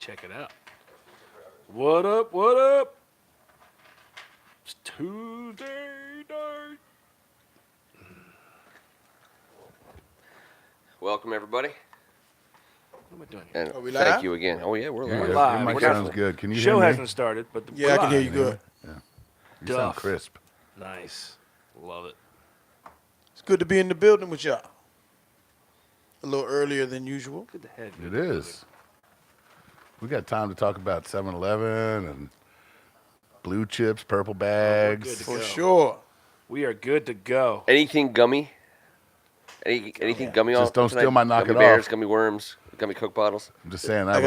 check it out. What up? What up? It's Tuesday night. Welcome, everybody. What am I doing? And Are we thank live? you again. Oh, yeah, we're We're live. live. Your mic We're sounds not- good. Can you Show hear me? hasn't started, but the Yeah, I can hear you live. good. You sound Duff. crisp. Nice. Love it. It's good to be in the building with y'all. A little earlier than usual. Good to have you. It is. We got time to talk about 7-Eleven and blue chips, purple good bags. to For go. sure. We are good to go. Anything gummy? Anything gummy on Just don't tonight? steal my knock gummy it bears, off. gummy worms, gummy Coke bottles. I'm just saying, I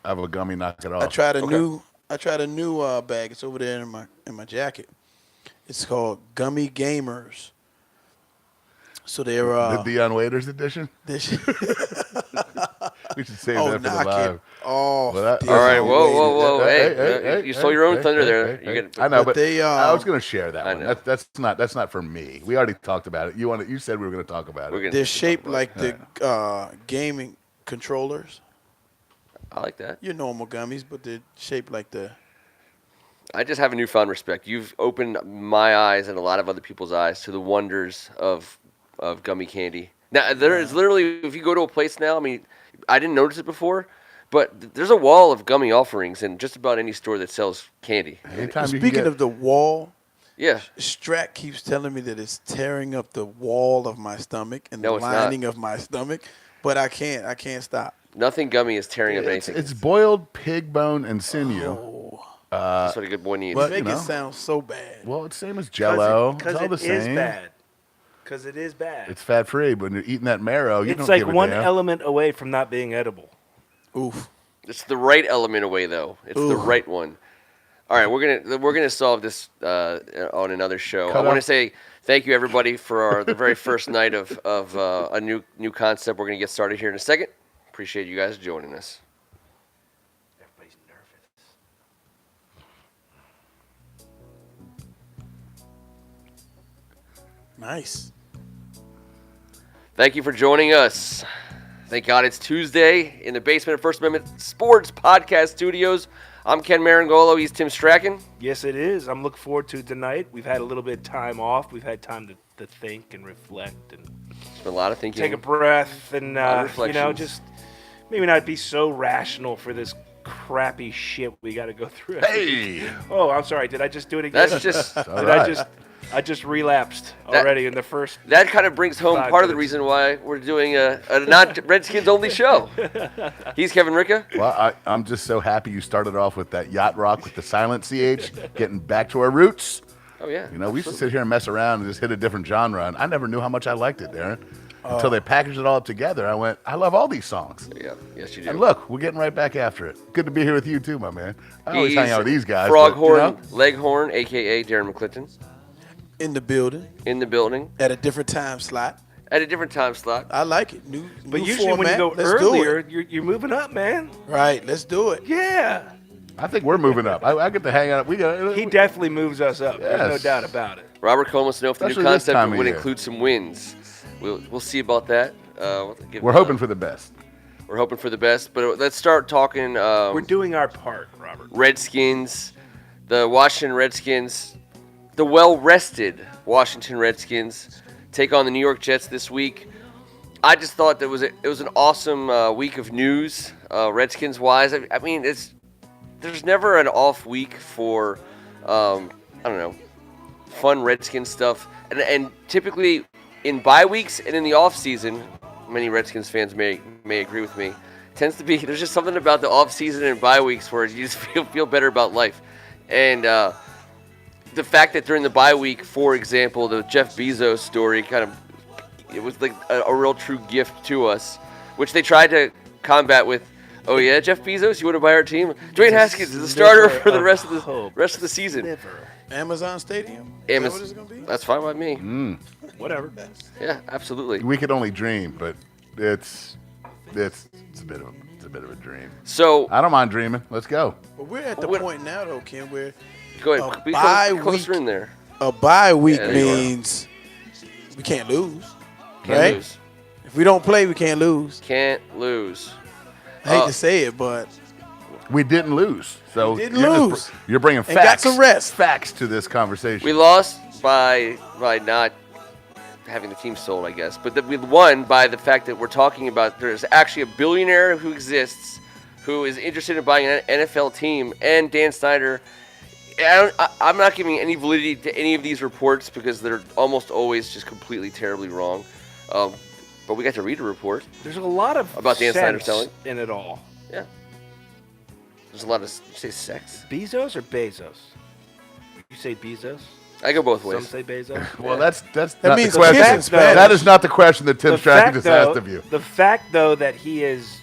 have a gummy knock it off. I tried a Okay. new bag. It's over there in my jacket. It's called Gummy Gamers. So they're the Dion Waiters edition? this We should save oh that for the knock live. it off. Well, that- Dion All right, Dion whoa. Waiters. Hey, you stole your own thunder there. You get- I know, but but they, I was going to share that I one. know. That's not for me. We already talked about it. You said we were going to talk about We're it. gonna- They're shaped like the gaming controllers. I like that. Your normal gummies, but they're shaped like the. I just have a newfound respect. You've opened my eyes and a lot of other people's eyes to the wonders of gummy candy. Now, there is literally, if you go to a place now, I mean, I didn't notice it before, but there's a wall of gummy offerings in just about any store that sells candy. Anytime you can Speaking get- of the wall, Yeah. Strack keeps telling me that it's tearing up the wall of my stomach and No, the it's not. lining of my stomach, but I can't stop. Nothing gummy is tearing up it's, anything. it's boiled pig bone and sinew. Oh, That's what a good boy needs. But- make you know. it sound so bad. Well, it's same as Jello. It's all the it same. is bad. Because it is bad. It's fat free, but when you're eating that marrow, you It's don't like give a one damn. element away from not being edible. Oof. It's the right element away, though. It's the Ooh. right one. All right, we're gonna solve this on another show. Cut I want to off. say thank you everybody for the very first night of a new concept. We're gonna get started here in a second. Appreciate you guys joining us. Everybody's nervous. Nice. Thank you for joining us. Thank God it's Tuesday in the basement of First Amendment Sports Podcast Studios. I'm Ken Marangolo. He's Tim Strachan. Yes, it is. I'm looking forward to tonight. We've had a little bit of time off. We've had time to think and reflect and It's been a lot of thinking. take a breath and, lot of reflections. just maybe not be so rational for this crappy shit we got to go through. Hey! Oh, I'm sorry. Did I just do it again? That's just All Did right. I just relapsed already in the first. that kind of brings home 5 part of the minutes. reason why we're doing a not Redskins only show. He's Kevin Ricka. Well, I'm just so happy you started off with that yacht rock with the silent CH, getting back to our roots. Oh yeah. You know, we used to sit here and mess around and just hit a different genre, and I never knew how much I liked it, Darren. Until they packaged it all up together, I went, I love all these songs. Yeah. Yes, you do. And look, we're getting right back after it. Good to be here with you too, my man. I always hang out with these guys. but, you Froghorn, know, Leghorn, a.k.a. Darren McClinton, In the building in the building at a different time slot. at a different time slot. I like it. New But new usually format. when you go Let's do earlier, it. you're moving up, man. Right, let's do it. Yeah. I think we're moving up. I get to hang out. He dedefinitely moves us up. There's no Yes. doubt about it. Robert Comas know if the new Especially this concept time of would year. include some wins. We'll see about that. We're hoping for the best. We're hoping for the best. But let's start talking We're doing our part, Robert. Redskins, the Washington Redskins, the well-rested Washington Redskins take on the New York Jets this week. I just thought that it was an awesome week of news, Redskins wise. I mean, there's never an off week for I don't know, fun Redskins stuff, and typically in bye weeks and in the off season, many Redskins fans may agree with me. Tends to be there's just something about the off season and bye weeks where you just feel better about life, and the fact that during the bye week, for example, the Jeff Bezos story it was like a real true gift to us, which they tried to combat with, oh yeah, Jeff Bezos, you want to buy our team? Dwayne Haskins is the starter for the rest of the season. Sliver. Amazon Stadium? Is that what it's gonna be? That's fine by me. Whatever. Yeah, absolutely. We could only dream, but it's a bit of a dream. So I don't mind dreaming. Let's go. But we're at the What- point now, though, Ken, where go a ahead, be bye closer week- in there. a bye week Yeah, there you are. means we can't lose. Can't right? lose. If we don't play, we can't lose. Can't lose. I hate Uh, to say it, but We didn't lose. So We didn't you're lose. You're bringing And got facts. some rest. Facts to this conversation. We lost by not having the team sold, I guess. But we won by the fact that we're talking about there's actually a billionaire who exists who is interested in buying an NFL team, and Dan Snyder. I'm not giving any validity to any of these reports because they're almost always just completely terribly wrong. But we got to read a report. There's a lot of About Dan Snyder sense selling? in it all. Yeah. There's a lot of, did you say sex? Bezos or Bezos? You say Bezos? I go both Some ways. say Bezos. Well, that's That not means the question. kiss in Spanish. That is not the question that Tim The Stratton fact, just though, asked of you. the fact, though, that he is,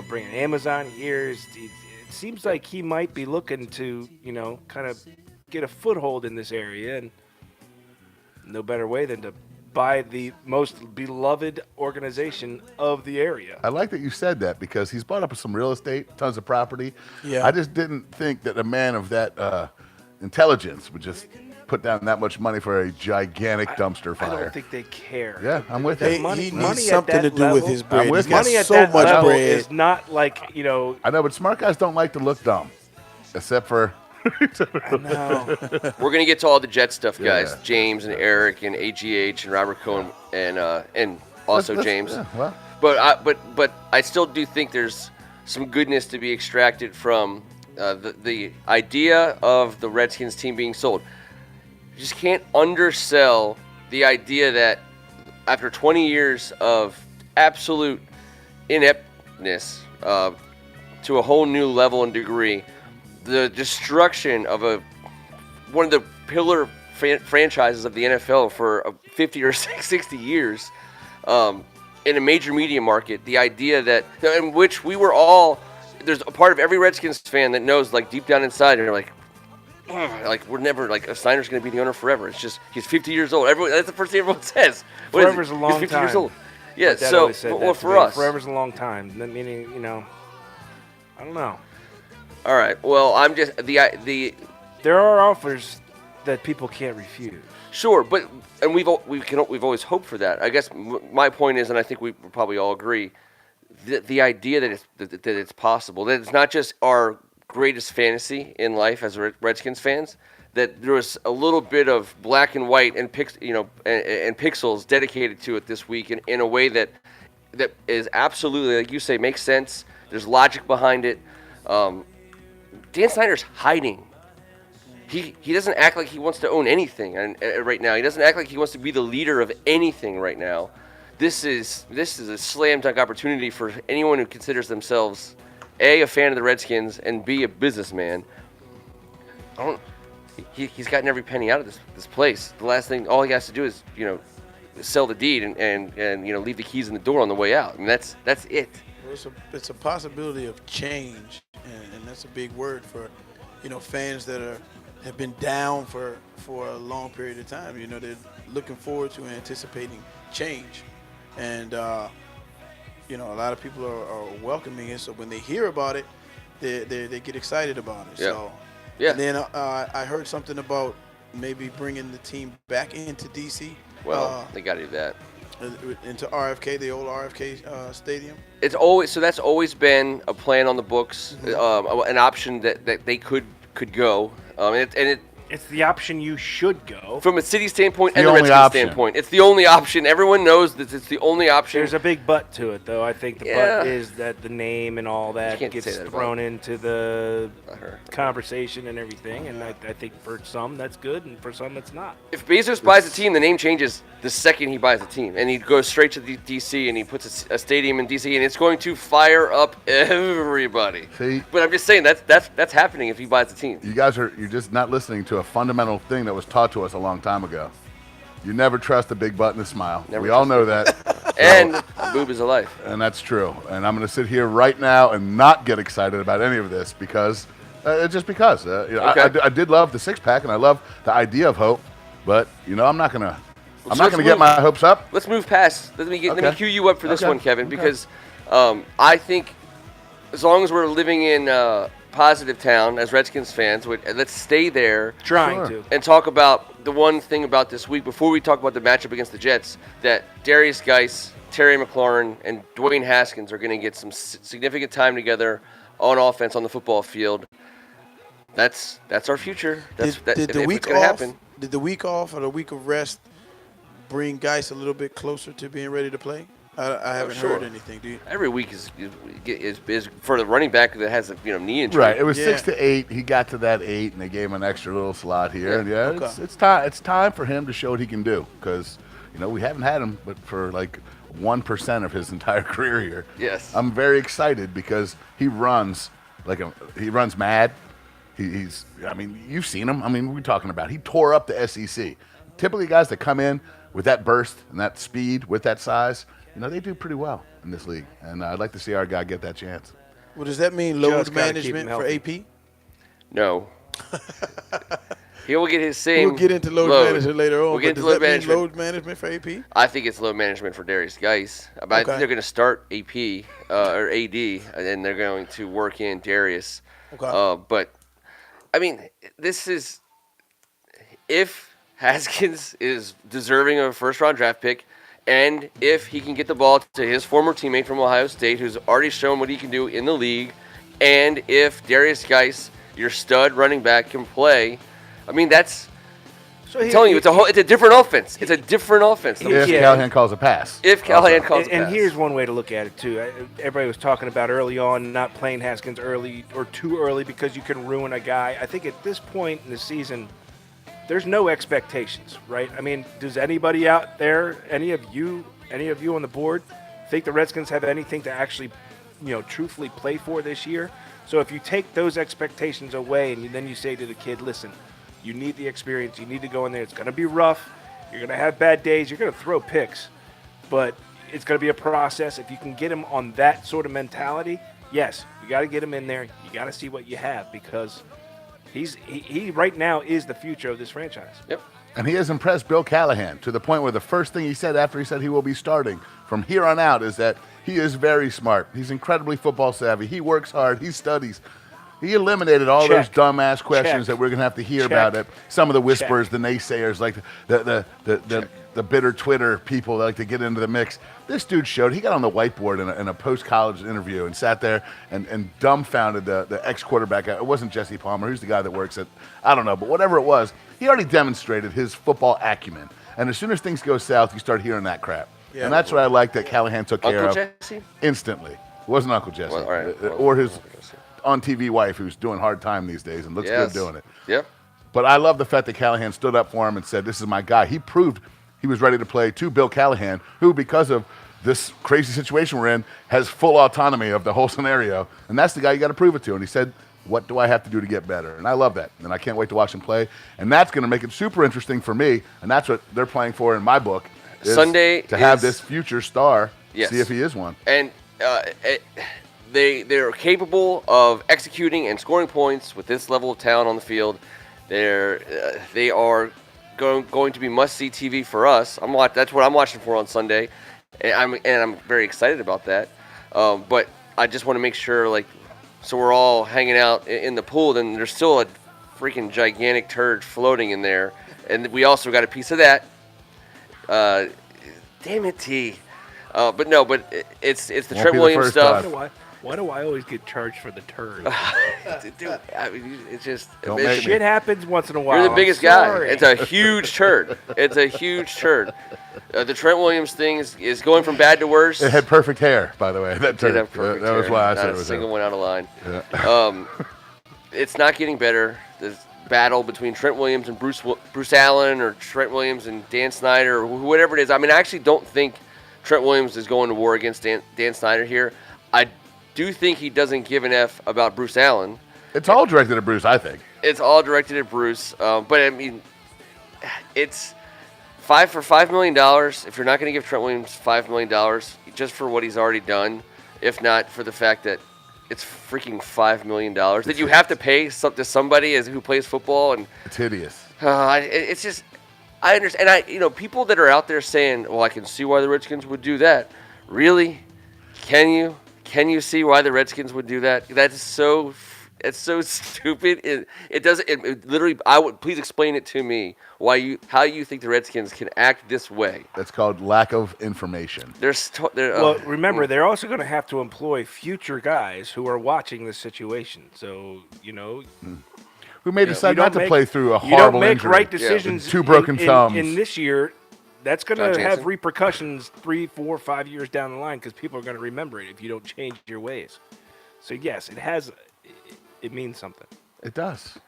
bringing Amazon here, it seems like he might be looking to, kind of get a foothold in this area, and no better way than to buy the most beloved organization of the area. I like that you said that because he's bought up some real estate, tons of property. Yeah. I just didn't think that a man of that intelligence would just put down that much money for a gigantic dumpster I fire. don't think they care. Yeah, I'm with That you. money- He money needs at something to that do with level- his bread. I'm with He's you. got Money at so that much level bread. is not like, I know, but smart guys don't like to look dumb, except for No. We're gonna get to all the Jet stuff, guys. Yeah. James and Eric and AGH and Robert Cohen and also Let's- James. yeah, well, But I still do think there's some goodness to be extracted from the idea of the Redskins team being sold. You just can't undersell the idea that after 20 years of absolute ineptness to a whole new level and degree, the destruction of one of the pillar franchises of the NFL for 50 or 60 years in a major media market, the idea that in which we were all, there's a part of every Redskins fan that knows, like deep down inside, they're like we're never Snyder's going to be the owner forever. It's just he's 50 years old. That's the first thing everyone says. What is Forever's it? a long He's 50 years time. old. Yeah. My dad So always said well, that to for me. us, Forever's a long time. That meaning, I don't know. all right. Well, I'm just the There are offers that people can't refuse. sure, but and we've always hoped for that. I guess my point is, and I think we probably all agree, the idea that it's possible, that it's not just our greatest fantasy in life as Redskins fans, that there was a little bit of black and white and and pixels dedicated to it this week in a way that is absolutely, like you say, makes sense. There's logic behind it. Dan Snyder's hiding. He doesn't act like he wants to own anything right now. He doesn't act like he wants to be the leader of anything right now. This is a slam dunk opportunity for anyone who considers themselves a fan of the Redskins and B, a businessman. He's gotten every penny out of this place. The last thing, all he has to do is sell the deed and leave the keys in the door on the way out. I mean that's it. Well, it's a possibility of change, and that's a big word for fans that have been down for a long period of time. They're looking forward to and anticipating change, and a lot of people are welcoming it. So when they hear about it, they get excited about it. Yeah. So Yeah. and then I heard something about maybe bringing the team back into DC. Well, they got to do that. Into RFK, the old RFK stadium. That's always been a plan on the books, an option that they could go. It's the option you should go. From a city standpoint the and the only Redskins option. standpoint, it's the only option. Everyone knows that it's the only option. There's a big but to it, though. I think the Yeah. but is that the name and all that can't gets say that about thrown into the Not her. conversation and everything. And I think for some that's good, and for some it's not. If Bezos buys a team, the name changes the second he buys a team, and he goes straight to DC and he puts a stadium in DC, and it's going to fire up everybody. See? But I'm just saying that's happening if he buys a team. you guys you're just not listening to a fundamental thing that was taught to us a long time ago. You never trust a big butt and a smile. Never We all know that. And boob is a life. And that's true. And I'm going to sit here right now and not get excited about any of this because, just because. Okay. I did love the six pack and I love the idea of hope, but I'm not going to. I'm So not let's going to get move- my hopes up. Let's move past. Let me Okay. cue you up for this Okay. one, Kevin, Okay. because I think as long as we're living in positive town as Redskins fans, let's stay there. Trying Sure. to. And talk about the one thing about this week before we talk about the matchup against the Jets, that Darius Geis, Terry McLaurin, and Dwayne Haskins are going to get some significant time together on offense on the football field. That's our future. That's Did the if week it's gonna off? happen. Did the week off or the week of rest bring Geis a little bit closer to being ready to play? I haven't sure. heard anything. Do you? Every week is for the running back that has a knee injury. Right. It was Yeah. 6 to 8. He got to that 8, and they gave him an extra little slot here. And yeah, Okay. it's time. It's time for him to show what he can do because we haven't had him, but for like 1% of his entire career here. Yes. I'm very excited because he runs he runs mad. He's. I mean, you've seen him. I mean, we're talking about. He tore up the SEC. Typically, guys that come in with that burst and that speed with that size, they do pretty well in this league. And I'd like to see our guy get that chance. Well, does that mean Just load gotta keep him management for healthy. AP? No. He will get his same. We'll get into load management later on. We'll get but into does load that mean management. load management for AP? I think it's load management for Darius Geis. But I think Okay. they're going to start AP or AD, and then they're going to work in Darius. Okay. But, I mean, this is – if Haskins is deserving of a first-round draft pick, and if he can get the ball to his former teammate from Ohio State who's already shown what he can do in the league, and if Darius Geis, your stud running back, can play, I mean, that's – So I'm telling you, it's a different offense. It's a different offense. If Yeah. Callahan calls a pass. If Callahan calls a And pass. here's one way to look at it too. Everybody was talking about early on not playing Haskins early or too early because you can ruin a guy. I think at this point in the season, there's no expectations, right? I mean, does anybody out there, any of you on the board, think the Redskins have anything to actually, truthfully play for this year? So if you take those expectations away and then you say to the kid, listen, you need the experience. You need to go in there. It's going to be rough. You're going to have bad days. You're going to throw picks. But it's going to be a process. If you can get him on that sort of mentality, yes, you got to get him in there. You got to see what you have because he right now is the future of this franchise. Yep. And he has impressed Bill Callahan to the point where the first thing he said after he said he will be starting from here on out is that he is very smart. He's incredibly football savvy. He works hard. He studies. He eliminated all those Check. dumbass questions Check. that we're going to have to hear Check. about it. Some of the whispers, Check. the naysayers, like the bitter Twitter people that like to get into the mix. This dude showed, he got on the whiteboard in a post-college interview and sat there and dumbfounded the ex-quarterback. It wasn't Jesse Palmer. Who's the guy that works at, I don't know, but whatever it was, he already demonstrated his football acumen. And as soon as things go south, you start hearing that crap. Yeah. And that's what I like that Callahan took care Uncle of Jesse? instantly. It wasn't Uncle Jesse. Well, all right. Well, or his Uncle Jesse. on-TV wife who's doing hard time these days and looks Yes. good doing it. Yep. But I love the fact that Callahan stood up for him and said, this is my guy. He proved he was ready to play to Bill Callahan, who, because of this crazy situation we're in, has full autonomy of the whole scenario. And that's the guy you got to prove it to. And he said, what do I have to do to get better? And I love that. And I can't wait to watch him play. And that's going to make it super interesting for me. And that's what they're playing for in my book. Is Sunday to have is- this future star, Yes. see if he is one. And they're capable of executing and scoring points with this level of talent on the field. They are going to be must-see TV for us. That's what I'm watching for on Sunday, and I'm very excited about that. But I just want to make sure, so we're all hanging out in the pool. Then there's still a freaking gigantic turd floating in there, and we also got a piece of that. Damn it, T. But it's the Won't Trent be the Williams first stuff. time. Why do I always get charged for the turd? Dude, I mean, it's just Don't it's- make me. Shit happens once in a while. You're the biggest I'm guy. sorry. It's a huge turd. It's a huge turd. The Trent Williams thing is going from bad to worse. It had perfect hair, by the way. That Did turd. have perfect That was hair. why I Not said it a was single him. one out of line. Yeah. It's not getting better. This battle between Trent Williams and Bruce Allen, or Trent Williams and Dan Snyder, or whatever it is. I mean, I actually don't think Trent Williams is going to war against Dan Snyder here. I do think he doesn't give an F about Bruce Allen. It's all directed at Bruce, I think. It's all directed at Bruce. But, I mean, it's $5 million. If you're not going to give Trent Williams $5 million just for what he's already done, if not for the fact that it's freaking $5 million that you have to pay to somebody who plays football, and It's hideous. it's just, I understand. And people that are out there saying, well, I can see why the Redskins would do that. Really? Can you see why the Redskins would do that? That is so It's so stupid. It doesn't. It literally. Please explain it to me. How you think the Redskins can act this way? That's called lack of information. Well, remember, they're also going to have to employ future guys who are watching this situation. So, Who may decide you don't not to make- play through a you horrible don't make injury. right decisions. Two broken thumbs. In this year. That's going John to have Jansen? repercussions 3, 4, 5 years down the line because people are going to remember it if you don't change your ways. So, yes, it means something. It does.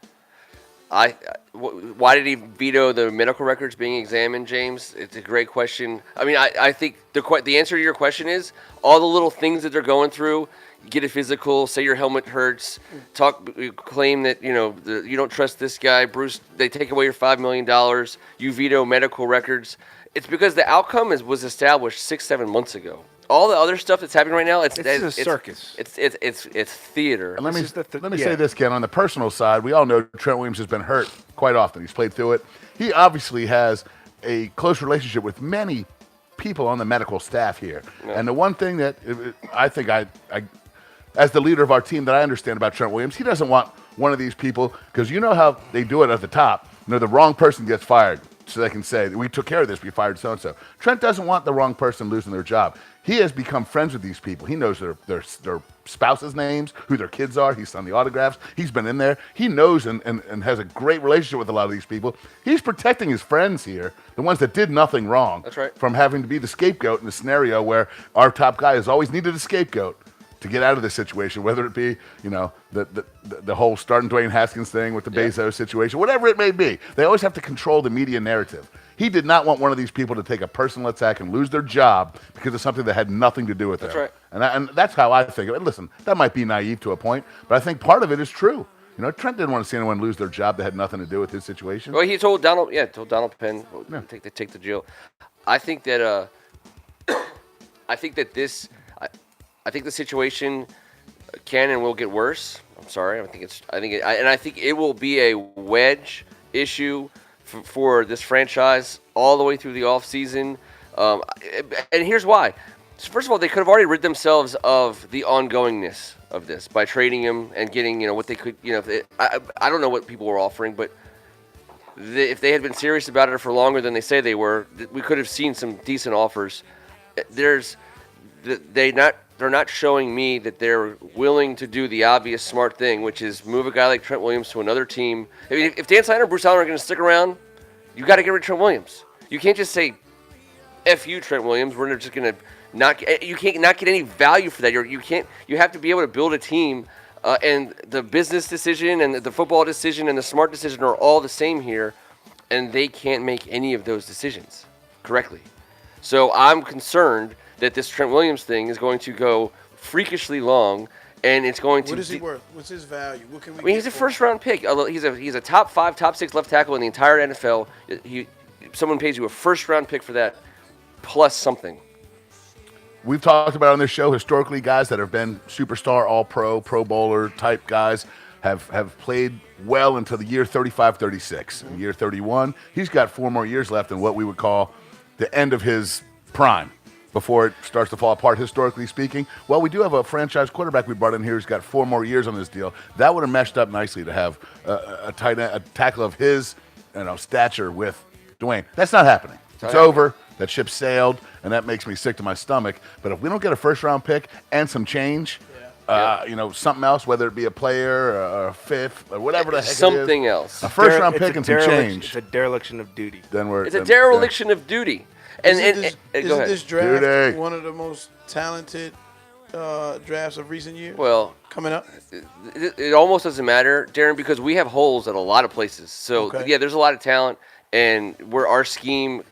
Why did he veto the medical records being examined, James? It's a great question. I mean, I think the answer to your question is all the little things that they're going through. Get a physical, say your helmet hurts, claim that you don't trust this guy, Bruce. They take away your $5 million. You veto medical records. It's because the outcome was established 6-7 months ago. All the other stuff that's happening right now, it's a circus. It's theater. And let me yeah. say this, Ken. On the personal side, we all know Trent Williams has been hurt quite often. He's played through it. He obviously has a close relationship with many people on the medical staff here. Yeah. And the one thing that I think I, as the leader of our team, that I understand about Trent Williams, he doesn't want one of these people, because you know how they do it at the top. The wrong person gets fired, so they can say, we took care of this, we fired so-and-so. Trent doesn't want the wrong person losing their job. He has become friends with these people. He knows their spouses' names, who their kids are. He's signed the autographs. He's been in there. He knows and has a great relationship with a lot of these people. He's protecting his friends here, the ones that did nothing wrong. That's right. From having to be the scapegoat in a scenario where our top guy has always needed a scapegoat to get out of this situation, whether it be, the whole starting Dwayne Haskins thing with the Bezos situation, whatever it may be. They always have to control the media narrative. He did not want one of these people to take a personal attack and lose their job because of something that had nothing to do with them. That's right. And that's how I think of it. Listen, that might be naive to a point, but I think part of it is true. Trent didn't want to see anyone lose their job that had nothing to do with his situation. Well, he told Donald Penn, take the Jill. I think that I think the situation can and will get worse. I'm sorry. I think it will be a wedge issue for this franchise all the way through the offseason. And here's why. First of all, they could have already rid themselves of the ongoingness of this by trading him and getting, what they could, I don't know what people were offering, but if they had been serious about it for longer than they say they were, we could have seen some decent offers. They're not showing me that they're willing to do the obvious smart thing, which is move a guy like Trent Williams to another team. I mean, if Dan Snyder and Bruce Allen are going to stick around, you got to get rid of Trent Williams. You can't just say, "F you, Trent Williams." We're just going to you can't not get any value for that. You have to be able to build a team, and the business decision and the football decision and the smart decision are all the same here, and they can't make any of those decisions correctly. So I'm concerned that this Trent Williams thing is going to go freakishly long, and it's going to. What is he worth? What's his value? What can we? I mean, he's a first-round pick. He's a top 5, top 6 left tackle in the entire NFL. Someone pays you a first-round pick for that, plus something. We've talked about on this show historically guys that have been superstar, all-pro, pro bowler type guys have played well until the year 35, 36. In year 31, he's got 4 more years left in what we would call the end of his prime, before it starts to fall apart, historically speaking. Well, we do have a franchise quarterback we brought in here who's got 4 more years on this deal. That would have meshed up nicely to have a tackle of his stature with Dwayne. That's not happening. It's over. That ship sailed, and that makes me sick to my stomach. But if we don't get a first-round pick and some change, something else, whether it be a player or a fifth or whatever the heck something it is, else, a first-round pick and some change. It's a dereliction of duty. It's a dereliction of duty. Isn't Go ahead. this draft Duty. one of the most talented drafts of recent years? Well, coming up, it almost doesn't matter, Darren, because we have holes at a lot of places. So yeah, there's a lot of talent, and our scheme.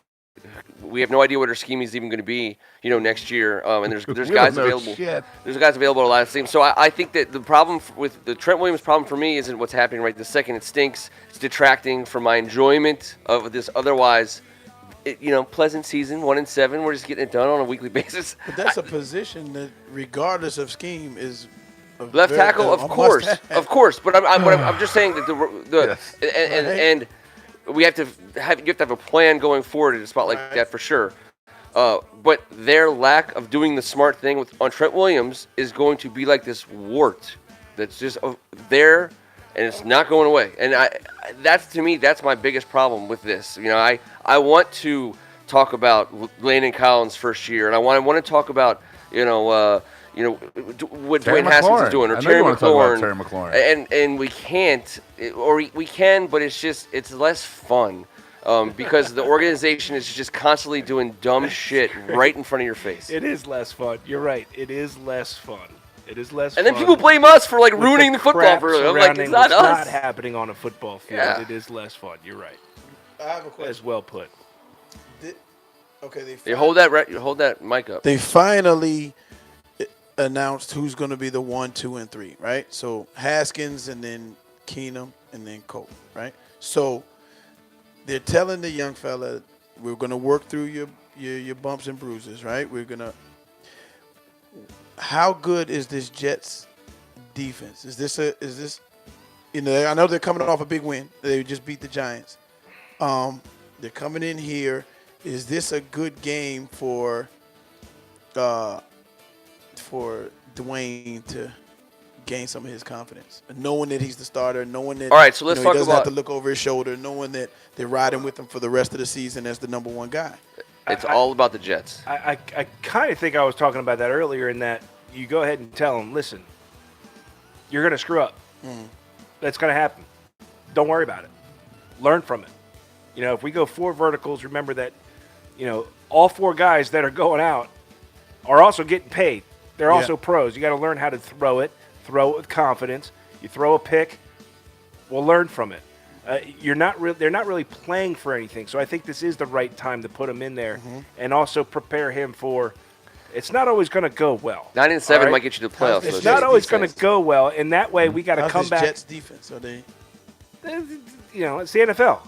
We have no idea what our scheme is even going to be, next year. And there's guys available. Shit. There's guys available at a lot of teams. So I think that the problem with the Trent Williams problem for me isn't what's happening right this second. It stinks. It's detracting from my enjoyment of this otherwise, pleasant season. 1-7. We're just getting it done on a weekly basis. but that's a position that, regardless of scheme, is left tackle, of course. But I'm just saying that and we have to have a plan going forward in a spot like that for sure. But their lack of doing the smart thing on Trent Williams is going to be like this wart that's just there, and it's not going away. And to me, that's my biggest problem with this. I want to talk about Landon Collins' first year, and I want to talk about what Terry Dwayne Haskins is McLaurin. doing, or I know Terry you want to talk about McLaurin. Terry McLaurin. And we can't, or we can, but it's less fun. Because the organization is just constantly doing dumb shit right in front of your face. It is less fun. You're right. It is less fun. It is less And fun. then people blame us for with ruining the football crap for them. I'm like, surrounding it's not what's us. not happening on a football field. Yeah. It is less fun. You're right. I have a question. As well put. Okay, You hold that mic up. They finally announced who's going to be the 1, 2, and 3, right? So Haskins, and then Keenum, and then Cole, right? So they're telling the young fella, we're going to work through your bumps and bruises, right? How good is this Jets defense? Is this I know they're coming off a big win. They just beat the Giants. They're coming in here. Is this a good game for Dwayne to gain some of his confidence, knowing that he's the starter, knowing that All right, so let's talk he doesn't about- have to look over his shoulder, knowing that they're riding with him for the rest of the season as the number one guy. It's all about the Jets. I kind of think I was talking about that earlier in that you go ahead and tell them, listen, you're going to screw up. That's going to happen. Don't worry about it. Learn from it. If we go 4 verticals, remember that, all 4 guys that are going out are also getting paid. They're also pros. You got to learn how to throw it with confidence. You throw a pick, we'll learn from it. They're not really playing for anything. So I think this is the right time to put him in there and also prepare him for. It's not always going to go well. 9-7 right? might get you to the playoffs. It's so It's not always going defense. to go well, and that way we got to How's come this back. Jets defense? Are they? It's the NFL.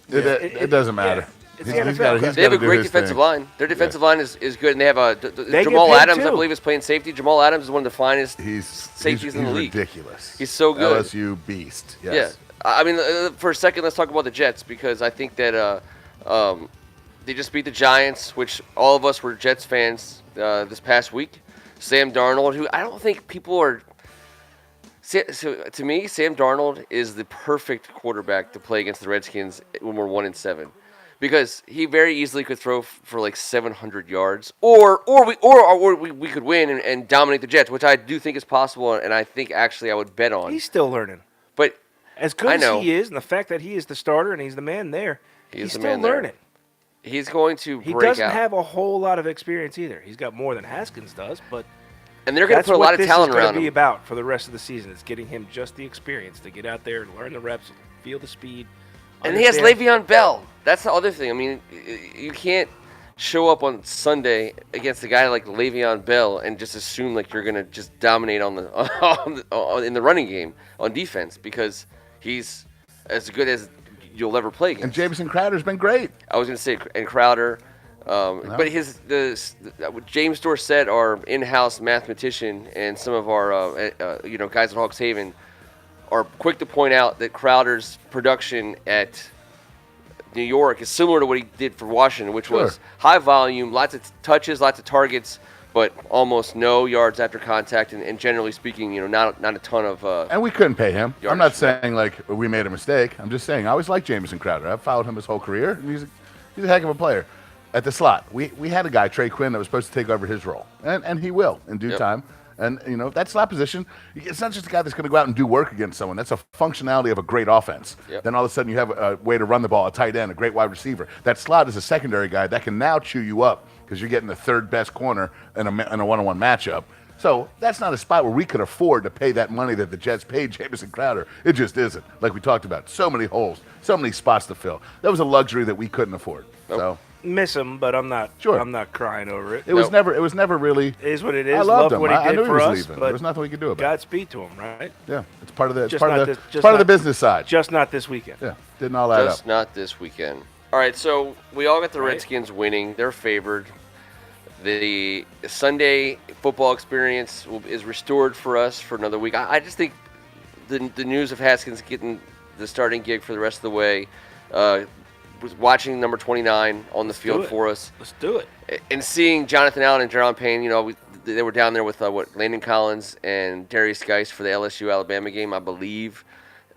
It doesn't matter. yeah, it's the NFL. They have a great defensive line. Their defensive line is good, and they have They Jamal get paid Adams, I too. believe, is playing safety. Jamal Adams is one of the finest safeties He's in the league. ridiculous. He's so good. LSU beast. Yes. Yeah. I mean, for a second, let's talk about the Jets, because I think that they just beat the Giants, which all of us were Jets fans this past week. Sam Darnold, who I don't think people are. So to me, Sam Darnold is the perfect quarterback to play against the Redskins when we're 1-7, because he very easily could throw for 700 yards, or we could win and dominate the Jets, which I do think is possible, and I think actually I would bet on. He's still learning. But As good I as know. he is, and the fact that he is the starter and he's the man there, he's the still man there. learning. he's going to He break doesn't out. have a whole lot of experience either. He's got more than Haskins does, but And they're going to that's put a what lot of this talent is going around to be him. about for the rest of the season. It's getting him just the experience to get out there and learn the reps, feel the speed. And he has understand- Le'Veon Bell. that's the other thing. I mean, you can't show up on Sunday against a guy like Le'Veon Bell and just assume like you're gonna just dominate on the in the running game on defense, because he's as good as you'll ever play against. And Jamison Crowder's been great. I was gonna say, and Crowder, but what James Dorsett, our in-house mathematician, and some of our guys at Hawks Haven are quick to point out that Crowder's production at New York is similar to what he did for Washington, which was high volume, lots of touches, lots of targets, but almost no yards after contact, and generally speaking, not a ton of. And we couldn't pay him. I'm not Yardage. saying like we made a mistake. I'm just saying I always liked Jamison Crowder. I've followed him his whole career, and he's a heck of a player. At the slot, we had a guy, Trey Quinn, that was supposed to take over his role, and he will in due time. And, that slot position, it's not just a guy that's going to go out and do work against someone. That's a functionality of a great offense. Yep. Then all of a sudden you have a way to run the ball, a tight end, a great wide receiver. That slot is a secondary guy that can now chew you up because you're getting the third best corner in a one-on-one matchup. So that's not a spot where we could afford to pay that money that the Jets paid Jamison Crowder. It just isn't. Like we talked about, so many holes, so many spots to fill. That was a luxury that we couldn't afford. So miss him, but I'm not. Sure. I'm not crying over it. it was never really. It is what it is. I loved him. what he I did knew he for was us, leaving. but There was nothing we could do about it. Godspeed to him, right? Yeah, it's part of the Just not the business side. Just not this weekend. Yeah, didn't all add Just up. not this weekend. All right, so we all got the Right. Redskins winning. They're favored. The Sunday football experience is restored for us for another week. I just think the news of Haskins getting the starting gig for the rest of the way, was watching number 29 on the field do it. for us, Let's do it. and seeing Jonathan Allen and Jerron Payne, they were down there with Landon Collins and Darius Geist for the LSU Alabama game, I believe.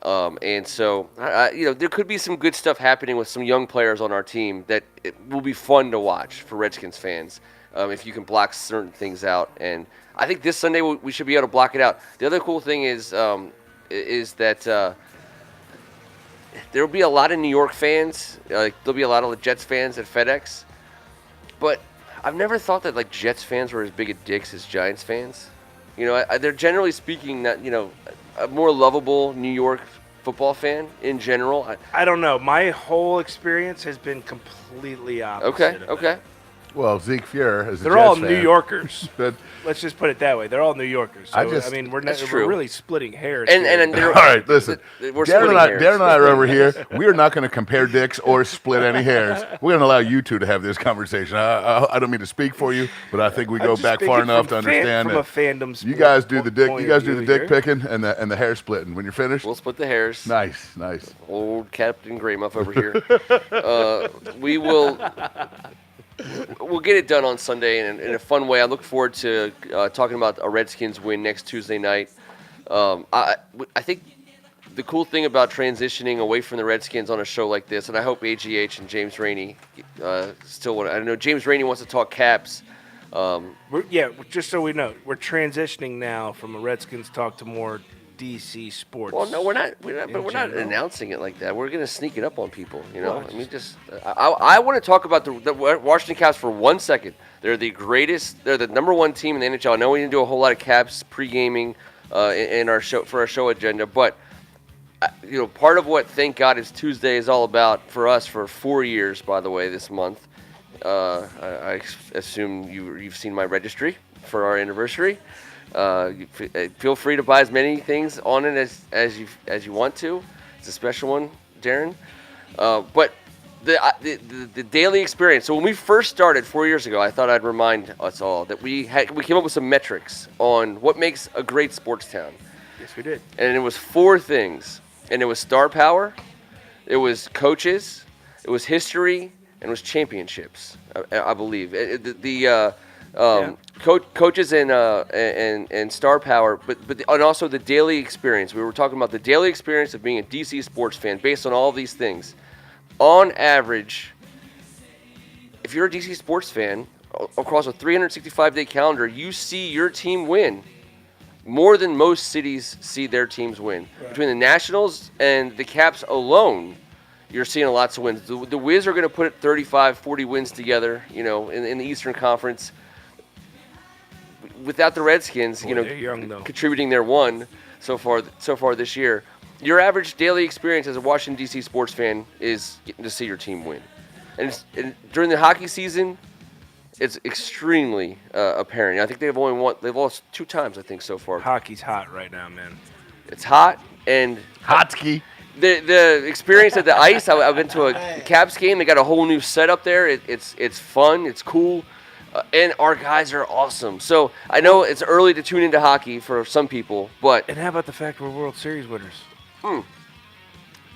And so, there could be some good stuff happening with some young players on our team that it will be fun to watch for Redskins fans if you can block certain things out. And I think this Sunday we should be able to block it out. The other cool thing is that there will be a lot of New York fans. There'll be a lot of Jets fans at FedEx. But I've never thought that Jets fans were as big a dicks as Giants fans. They're generally speaking not a more lovable New York football fan in general. I don't know. My whole experience has been completely opposite. Okay. Well, Zeke Fuhrer is a They're all Jets New fan. Yorkers. But Let's just put it that way. They're all New Yorkers. So, That's true. we're really splitting hairs. And here. all right, listen. We're Darren splitting hairs. and I are over here. We are not going to compare dicks or split any hairs. We're going to allow you two to have this conversation. I don't mean to speak for you, but I think we I'm go just back far speaking enough from to understand from a that fandom you guys do the dick. point You guys of do the view dick here. picking and the hair splitting. When you're finished, We'll split the hairs. nice. Old Captain Graymuff over here. We'll get it done on Sunday in a fun way. I look forward to talking about a Redskins win next Tuesday night. I think the cool thing about transitioning away from the Redskins on a show like this, and I hope AGH and James Rainey still want to. I know James Rainey wants to talk Caps. Just so we know, we're transitioning now from a Redskins talk to more DC sports. Well, no, we're not. But we're not announcing it like that. We're going to sneak it up on people. Well, I want to talk about the Washington Caps for 1 second. They're the greatest. They're the number one team in the NHL. I know we didn't do a whole lot of Caps pre-gaming in our show for our show agenda, but part of what Thank God It's Tuesday is all about for us for 4 years. By the way, this month, I assume you've seen my registry for our anniversary. Feel free to buy as many things on it as you want to. It's a special one, Darren. But the daily experience. So when we first started 4 years ago, I thought I'd remind us all that we came up with some metrics on what makes a great sports town. Yes, we did. And it was 4 things. And it was star power, it was coaches, it was history, and it was championships. I believe coaches and star power, and also the daily experience. We were talking about the daily experience of being a DC sports fan based on all of these things. On average, if you're a DC sports fan, across a 365-day calendar, you see your team win more than most cities see their teams win. Right. Between the Nationals and the Caps alone, you're seeing lots of wins. The Wiz are going to put 35, 40 wins together, in the Eastern Conference. Without the Redskins, they're young, though, contributing their one so far this year, your average daily experience as a Washington D.C. sports fan is getting to see your team win. And during the hockey season, it's extremely apparent. I think they've lost 2 times, I think, so far. Hockey's hot right now, man. It's hot and Hotkey. The experience at the ice. I've been to a Caps game. They got a whole new setup there. It's fun. It's cool. And our guys are awesome. So I know it's early to tune into hockey for some people, but And how about the fact we're World Series winners?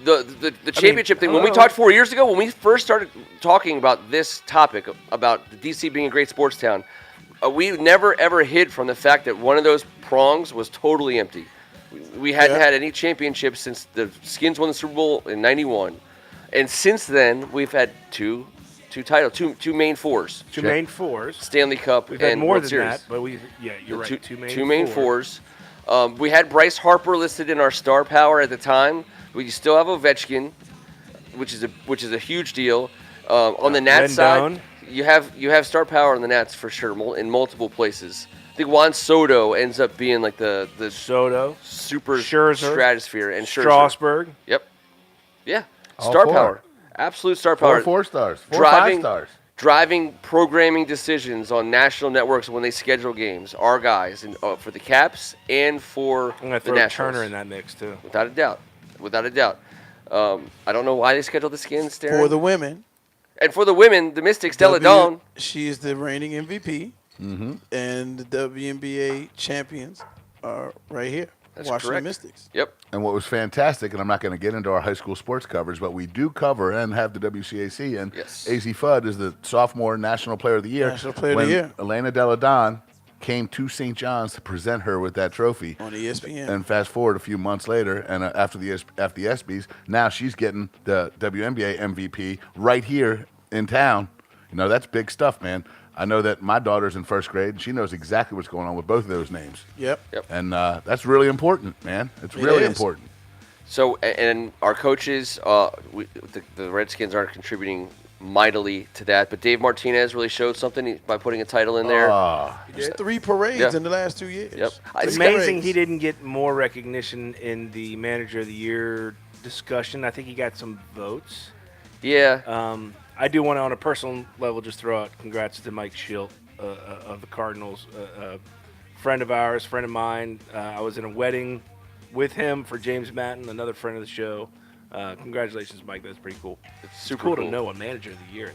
The championship thing. When we talked 4 years ago, when we first started talking about this topic about the DC being a great sports town, we never ever hid from the fact that one of those prongs was totally empty. We hadn't had any championships since the Skins won the Super Bowl in '91, and since then we've had two titles, two main fours. Two main fours. Stanley Cup We've and had more World than Series. that, but you're right. Two main fours. We had Bryce Harper listed in our star power at the time. We still have Ovechkin, which is a huge deal. On the Nats side, you have star power on the Nats for sure in multiple places. I think Juan Soto ends up being like the Soto, super Scherzer, stratosphere, and Scherzer. Strasburg. Yep. Yeah. All Star 4. power. Absolute star power. 4 stars. 4 Driving- 5 stars. Driving programming decisions on national networks when they schedule games. Our guys for the Caps and for I'm going to the throw Nationals. Turner in that mix, too. Without a doubt. I don't know why they scheduled the Skins, Darren. For the women. And for the women, the Mystics, Della Dawn. She is the reigning MVP. Mm-hmm. And the WNBA champions are right here. That's Washington correct. Mystics. Yep. And what was fantastic, and I'm not going to get into our high school sports coverage, but we do cover and have the WCAC, and Yes. AZ Fudd is the sophomore National Player of the Year. National Player of when the Year. Elena Della Don came to St. John's to present her with that trophy. On ESPN. And fast forward a few months later, and after the ESPYs, now she's getting the WNBA MVP right here in town. That's big stuff, man. I know that my daughter's in first grade, and she knows exactly what's going on with both of those names. Yep. And that's really important, man. It's really important. So, and our coaches, the Redskins aren't contributing mightily to that, but Dave Martinez really showed something by putting a title in there. He had 3 parades in the last 2 years. Yep. It's amazing he didn't get more recognition in the Manager of the Year discussion. I think he got some votes. Yeah. I do want to, on a personal level, just throw out congrats to Mike Schilt of the Cardinals, friend of ours, friend of mine. I was in a wedding with him for James Matten, another friend of the show. Congratulations, Mike. That's pretty cool. It's super cool to know a Manager of the Year.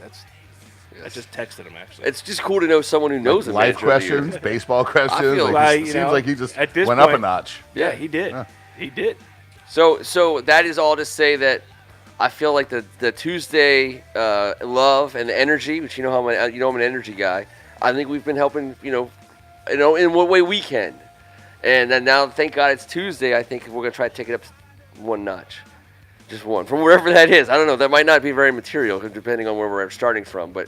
I just texted him, actually. It's just cool to know someone who knows the life Manager of the Year. questions, baseball questions. feel It seems like he just at this went up a point- notch. Yeah, he did. Yeah. He did. So that is all to say that I feel like the Tuesday love and the energy, which I'm an energy guy. I think we've been helping, in what way we can. And then now, thank God it's Tuesday. I think we're gonna try to take it up one notch, just one from wherever that is. I don't know. That might not be very material, depending on where we're starting from. But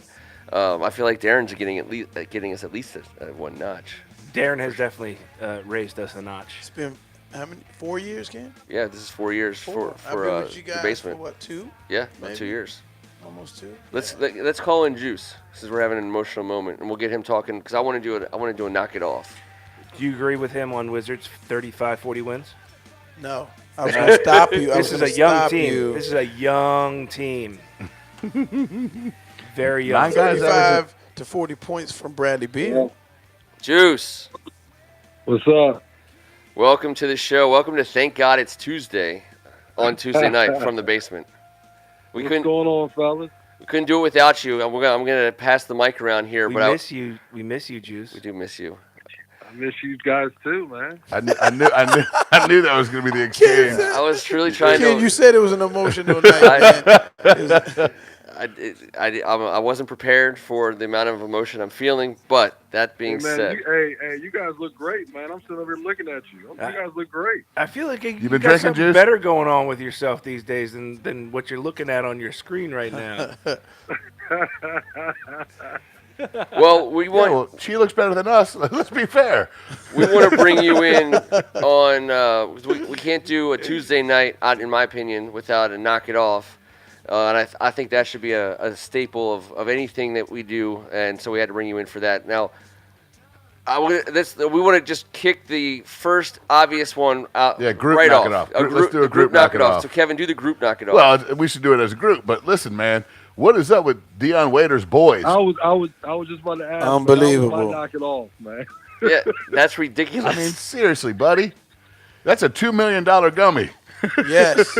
I feel like Darren's getting us at least one notch. Darren has definitely raised us a notch. It's been, how many, 4 years, Ken? Yeah, this is 4 years 4. for I've been with you the guys basement. for what, 2? Yeah, about maybe? 2 years. Almost 2. Let's call in Juice since we're having an emotional moment, and we'll get him talking because I want to do a knock it off. Do you agree with him on Wizards 35-40 wins? No. I was going to stop you. This is a young team. This is a young team. Very young. 9 guys 35 to 40 points from Bradley Beal. Juice, What's up? welcome to the show. Welcome to Thank God It's Tuesday on Tuesday night from the basement. We What's going on, fellas? couldn't do it without you. I'm gonna pass the mic around here, We but miss you. We miss you, Juice. we do miss you. I miss you guys too, man. I knew that was going to be the exchange. I was truly trying Ken, to. you said it was an emotional night, man. It was- I wasn't prepared for the amount of emotion I'm feeling, but that being Hey, man, said, you guys look great, man. I'm sitting over here looking at you. You guys look great. I feel like you been got drinking something juice? better going on with yourself these days than what you're looking at on your screen right now. well, we Yeah, want well, she looks better than us. Let's be fair. we want to bring you in on. We can't do a Tuesday night, in my opinion, without a knock it off. And I think that should be a staple of anything that we do, and so we had to bring you in for that. Now, we want to just kick the first obvious one out. Yeah, group right knock off. it off. Let's do a group knock knock it it off. off. So Kevin, do the group knock it off. Well, we should do it as a group. But listen, man, what is up with Dion Waiters' boys? I was just about to ask. Unbelievable. I knock it off, man. Yeah, that's ridiculous. I mean, seriously, buddy, that's a $2 million gummy. Yes.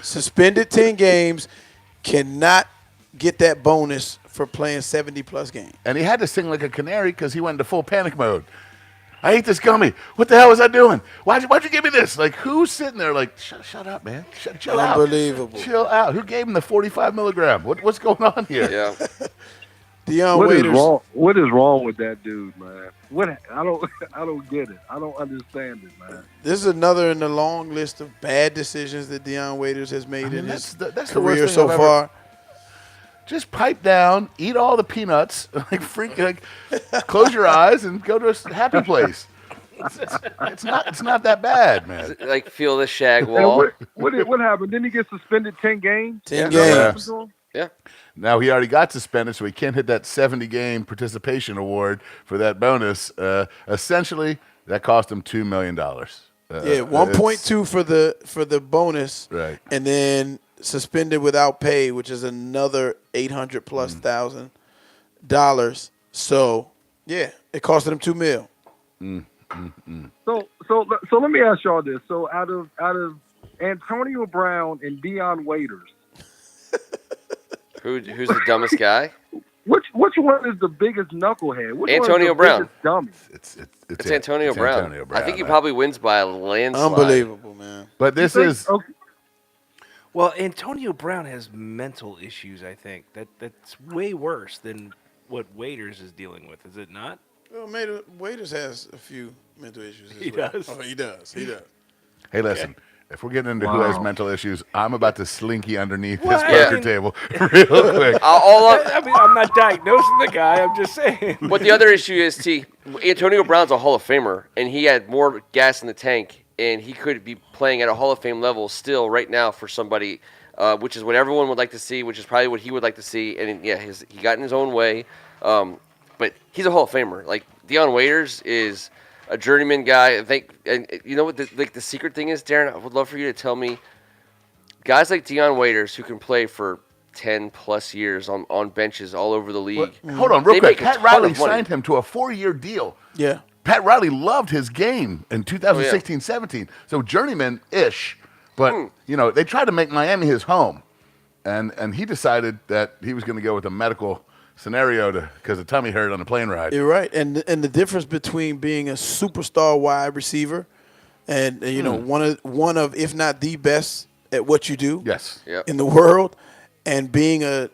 Suspended 10 games, cannot get that bonus for playing 70-plus games. And he had to sing like a canary because he went into full panic mode. I ate this gummy. What the hell was I doing? Why'd you give me this? Like, who's sitting there like, shut up, man. Chill out. Unbelievable. Chill out. Who gave him the 45 milligram? What's going on here? yeah. Deion What is Waiters. wrong? What is wrong with that dude, man? I don't get it. I don't understand it, man. This is another in the long list of bad decisions that Deion Waiters has made I mean, in that's his the worst career thing so I've ever- far. Just pipe down, eat all the peanuts, close your eyes and go to a happy place. It's not that bad, man. Like feel the shag And wall. what happened? Didn't he get suspended 10 games? 10 Yeah. games. Yeah. Now he already got suspended, so he can't hit that 70-game participation award for that bonus. Essentially, that cost him $2 million. Yeah, 1.2 for the bonus, Right. and then suspended without pay, which is another $800+ thousand dollars. So yeah, it costed him $2 million. So let me ask y'all this. So out of Antonio Brown and Deion Waiters, Who's the dumbest guy? which one is the biggest knucklehead? Which Antonio one is the Brown. biggest dummy? It's Antonio Brown. Antonio Brown. I think he probably wins by a landslide. Unbelievable, man. But this You think- is okay, Well, Antonio Brown has mental issues, I think. That's way worse than what Waiters is dealing with, is it not? Well, Waiters has a few mental issues. He does. Oh, he does. He does. Hey, listen. If we're getting into who has mental issues, I'm about to slinky underneath this Well, poker yeah. table real quick. I mean, I'm not diagnosing the guy. I'm just saying. But the other issue is, Antonio Brown's a Hall of Famer, and he had more gas in the tank, and he could be playing at a Hall of Fame level still right now for somebody, which is what everyone would like to see, which is probably what he would like to see. And yeah, he got in his own way, but he's a Hall of Famer. Like Dion Waiters is a journeyman guy. I think, and you know what the secret thing is, Darren? I would love for you to tell me, guys like Dion Waiters who can play for 10+ years on benches all over the league. Hold on, real They quick. make a Pat ton Riley of money. signed him to a 4-year deal. Yeah. Pat Riley loved his game in 2016-17. So journeyman-ish. But, they tried to make Miami his home. And he decided that he was going to go with a medical scenario because of tummy hurt on the plane ride. You're right. And the difference between being a superstar wide receiver and, one of, if not the best at what you do Yes. Yep. in the world, and being a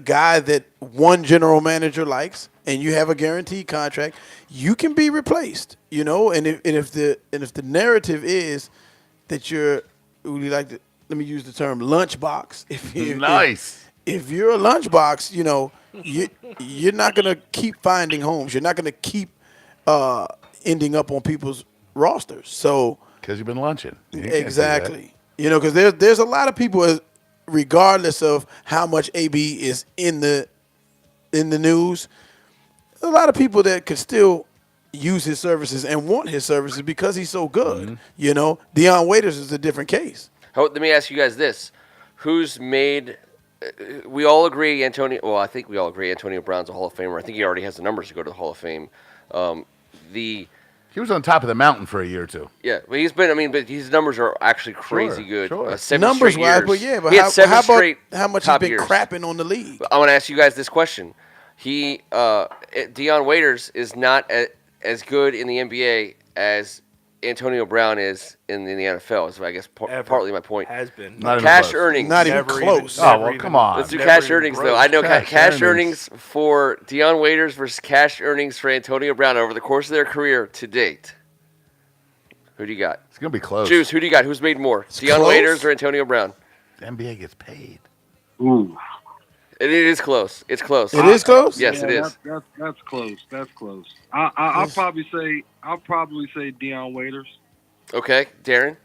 guy that one general manager likes, and you have a guaranteed contract, you can be replaced. And if the narrative is that you're, let me use the term lunchbox. If you're a lunchbox, you're not gonna keep finding homes. You're not gonna keep ending up on people's rosters. So Because you've been lunching. You can't do that. exactly, because there's a lot of people, regardless of how much AB is in the news, a lot of people that could still use his services and want his services because he's so good. Dion Waiters is a different case. Let me ask you guys this: who's made? We all agree Antonio. Well, I think we all agree Antonio Brown's a Hall of Famer. I think he already has the numbers to go to the Hall of Fame. He was on top of the mountain for a year or two. Yeah, but he's been. I mean, but his numbers are actually crazy good. Sure. 7 Numbers straight wise, years. but yeah, but he had 7 how about straight how much he's top been years. crapping on the league? I want to ask you guys this question. Dion Waiters is not as good in the NBA as Antonio Brown is in the NFL. Is I guess partly my point. Has been. Not even Cash close. earnings. Not even Never close. Oh, well, come on. Let's do Never cash even earnings, though. gross. I know Cash cash earnings. earnings for Dion Waiters versus cash earnings for Antonio Brown over the course of their career to date. Who do you got? It's going to be close. Juice, who do you got? Who's made more? Dion close? Waiters or Antonio Brown? The NBA gets paid. Ooh. It is close. It's close. It is close. Yes, it is. That's close. That's close. I'll probably say Dion Waiters. Okay, Darren,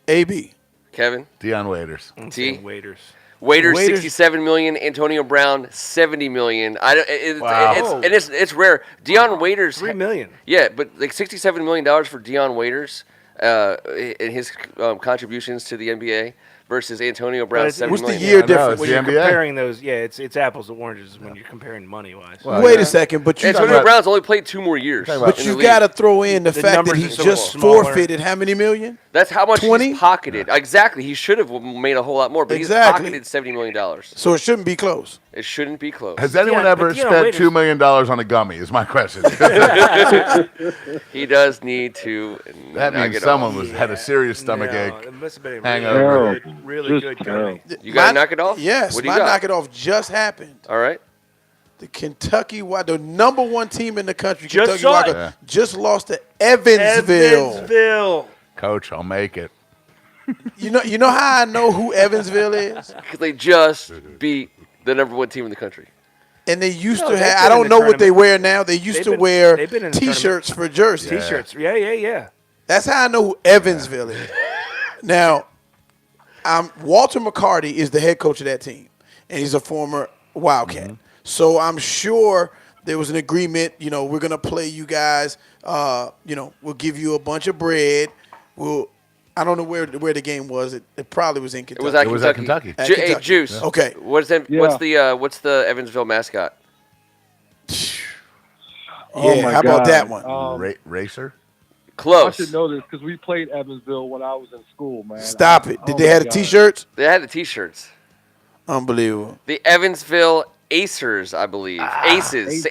AB. Kevin, Dion Waiters. T. Waiters. Waiters, Waiters- 67 million. Antonio Brown, 70 million. Wow. It's rare. Dion Waiters, $3 million. yeah, but like $67 million for Dion Waiters in his contributions to the NBA versus Antonio Brown, it's- $70 What's the million. year I know, difference? it's When the you're NBA. comparing those, it's apples to oranges when you're comparing money wise. Well, Wait yeah. a second, but you Antonio about- Brown's only played 2 more years. Talking about- but in you the league. got to throw in the The fact that numbers he are so just smaller. forfeited how many million? That's how much 20? he's pocketed. Exactly. He should have made a whole lot more, but Exactly. he's pocketed $70 million. So it shouldn't be close. It shouldn't be close. Has anyone Yeah, ever but Dion spent Waiters- $2 million on a gummy is my question. He does need to That knock means it someone off. had a serious stomach No, ache. it must have been a Hangover. really good gummy. You got to knock it off? Yes, What do you my got? knock it off just happened. All right. The Kentucky Wild, the number 1 team in the country, Just Kentucky saw Wild, it. Yeah. just lost to Evansville. Evansville. Coach, I'll make it. You know how I know who Evansville is? Because they just beat the number 1 team in the country. And they used No, to they've have. been I in don't the know what they tournament. wear now. They used They've to been- wear they've been in the T-shirts for jerseys. Yeah. T-shirts. Yeah. That's how I know who Evansville is. Now, Walter McCarty is the head coach of that team, and he's a former Wildcat. Mm-hmm. So I'm sure there was an agreement. We're gonna play you guys. We'll give you a bunch of bread. I don't know where the game was. It probably was in It Kentucky. was at It was Kentucky. at Kentucky. At Hey, Kentucky. Juice. Okay. What's the Evansville mascot? Oh Yeah, my how about God. that one? Racer? I Close. should know this because we played Evansville when I was in school, man. Stop it. Did Oh they my have the God. T-shirts? They had the T-shirts. Unbelievable. The Evansville Acers, I believe. Aces.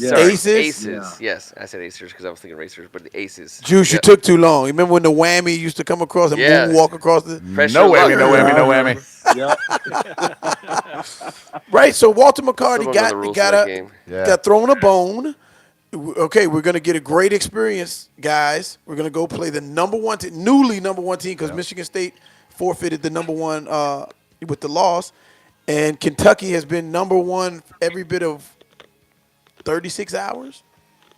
Yeah. Sorry. Aces? Aces. Yeah. Yes, I said Acers because I was thinking racers, but the Aces. Juice, you Yep. took too long. You remember when the whammy used to come across and Yeah. moonwalk across the? Pressure No luck. whammy, no whammy, no whammy. Yeah. Right. So Walter McCarty Someone know the rules of that got game. got thrown a bone. Okay, we're gonna get a great experience, guys. We're gonna go play the newly number one team because Michigan State forfeited the number one with the loss, and Kentucky has been number one every bit of 36 hours,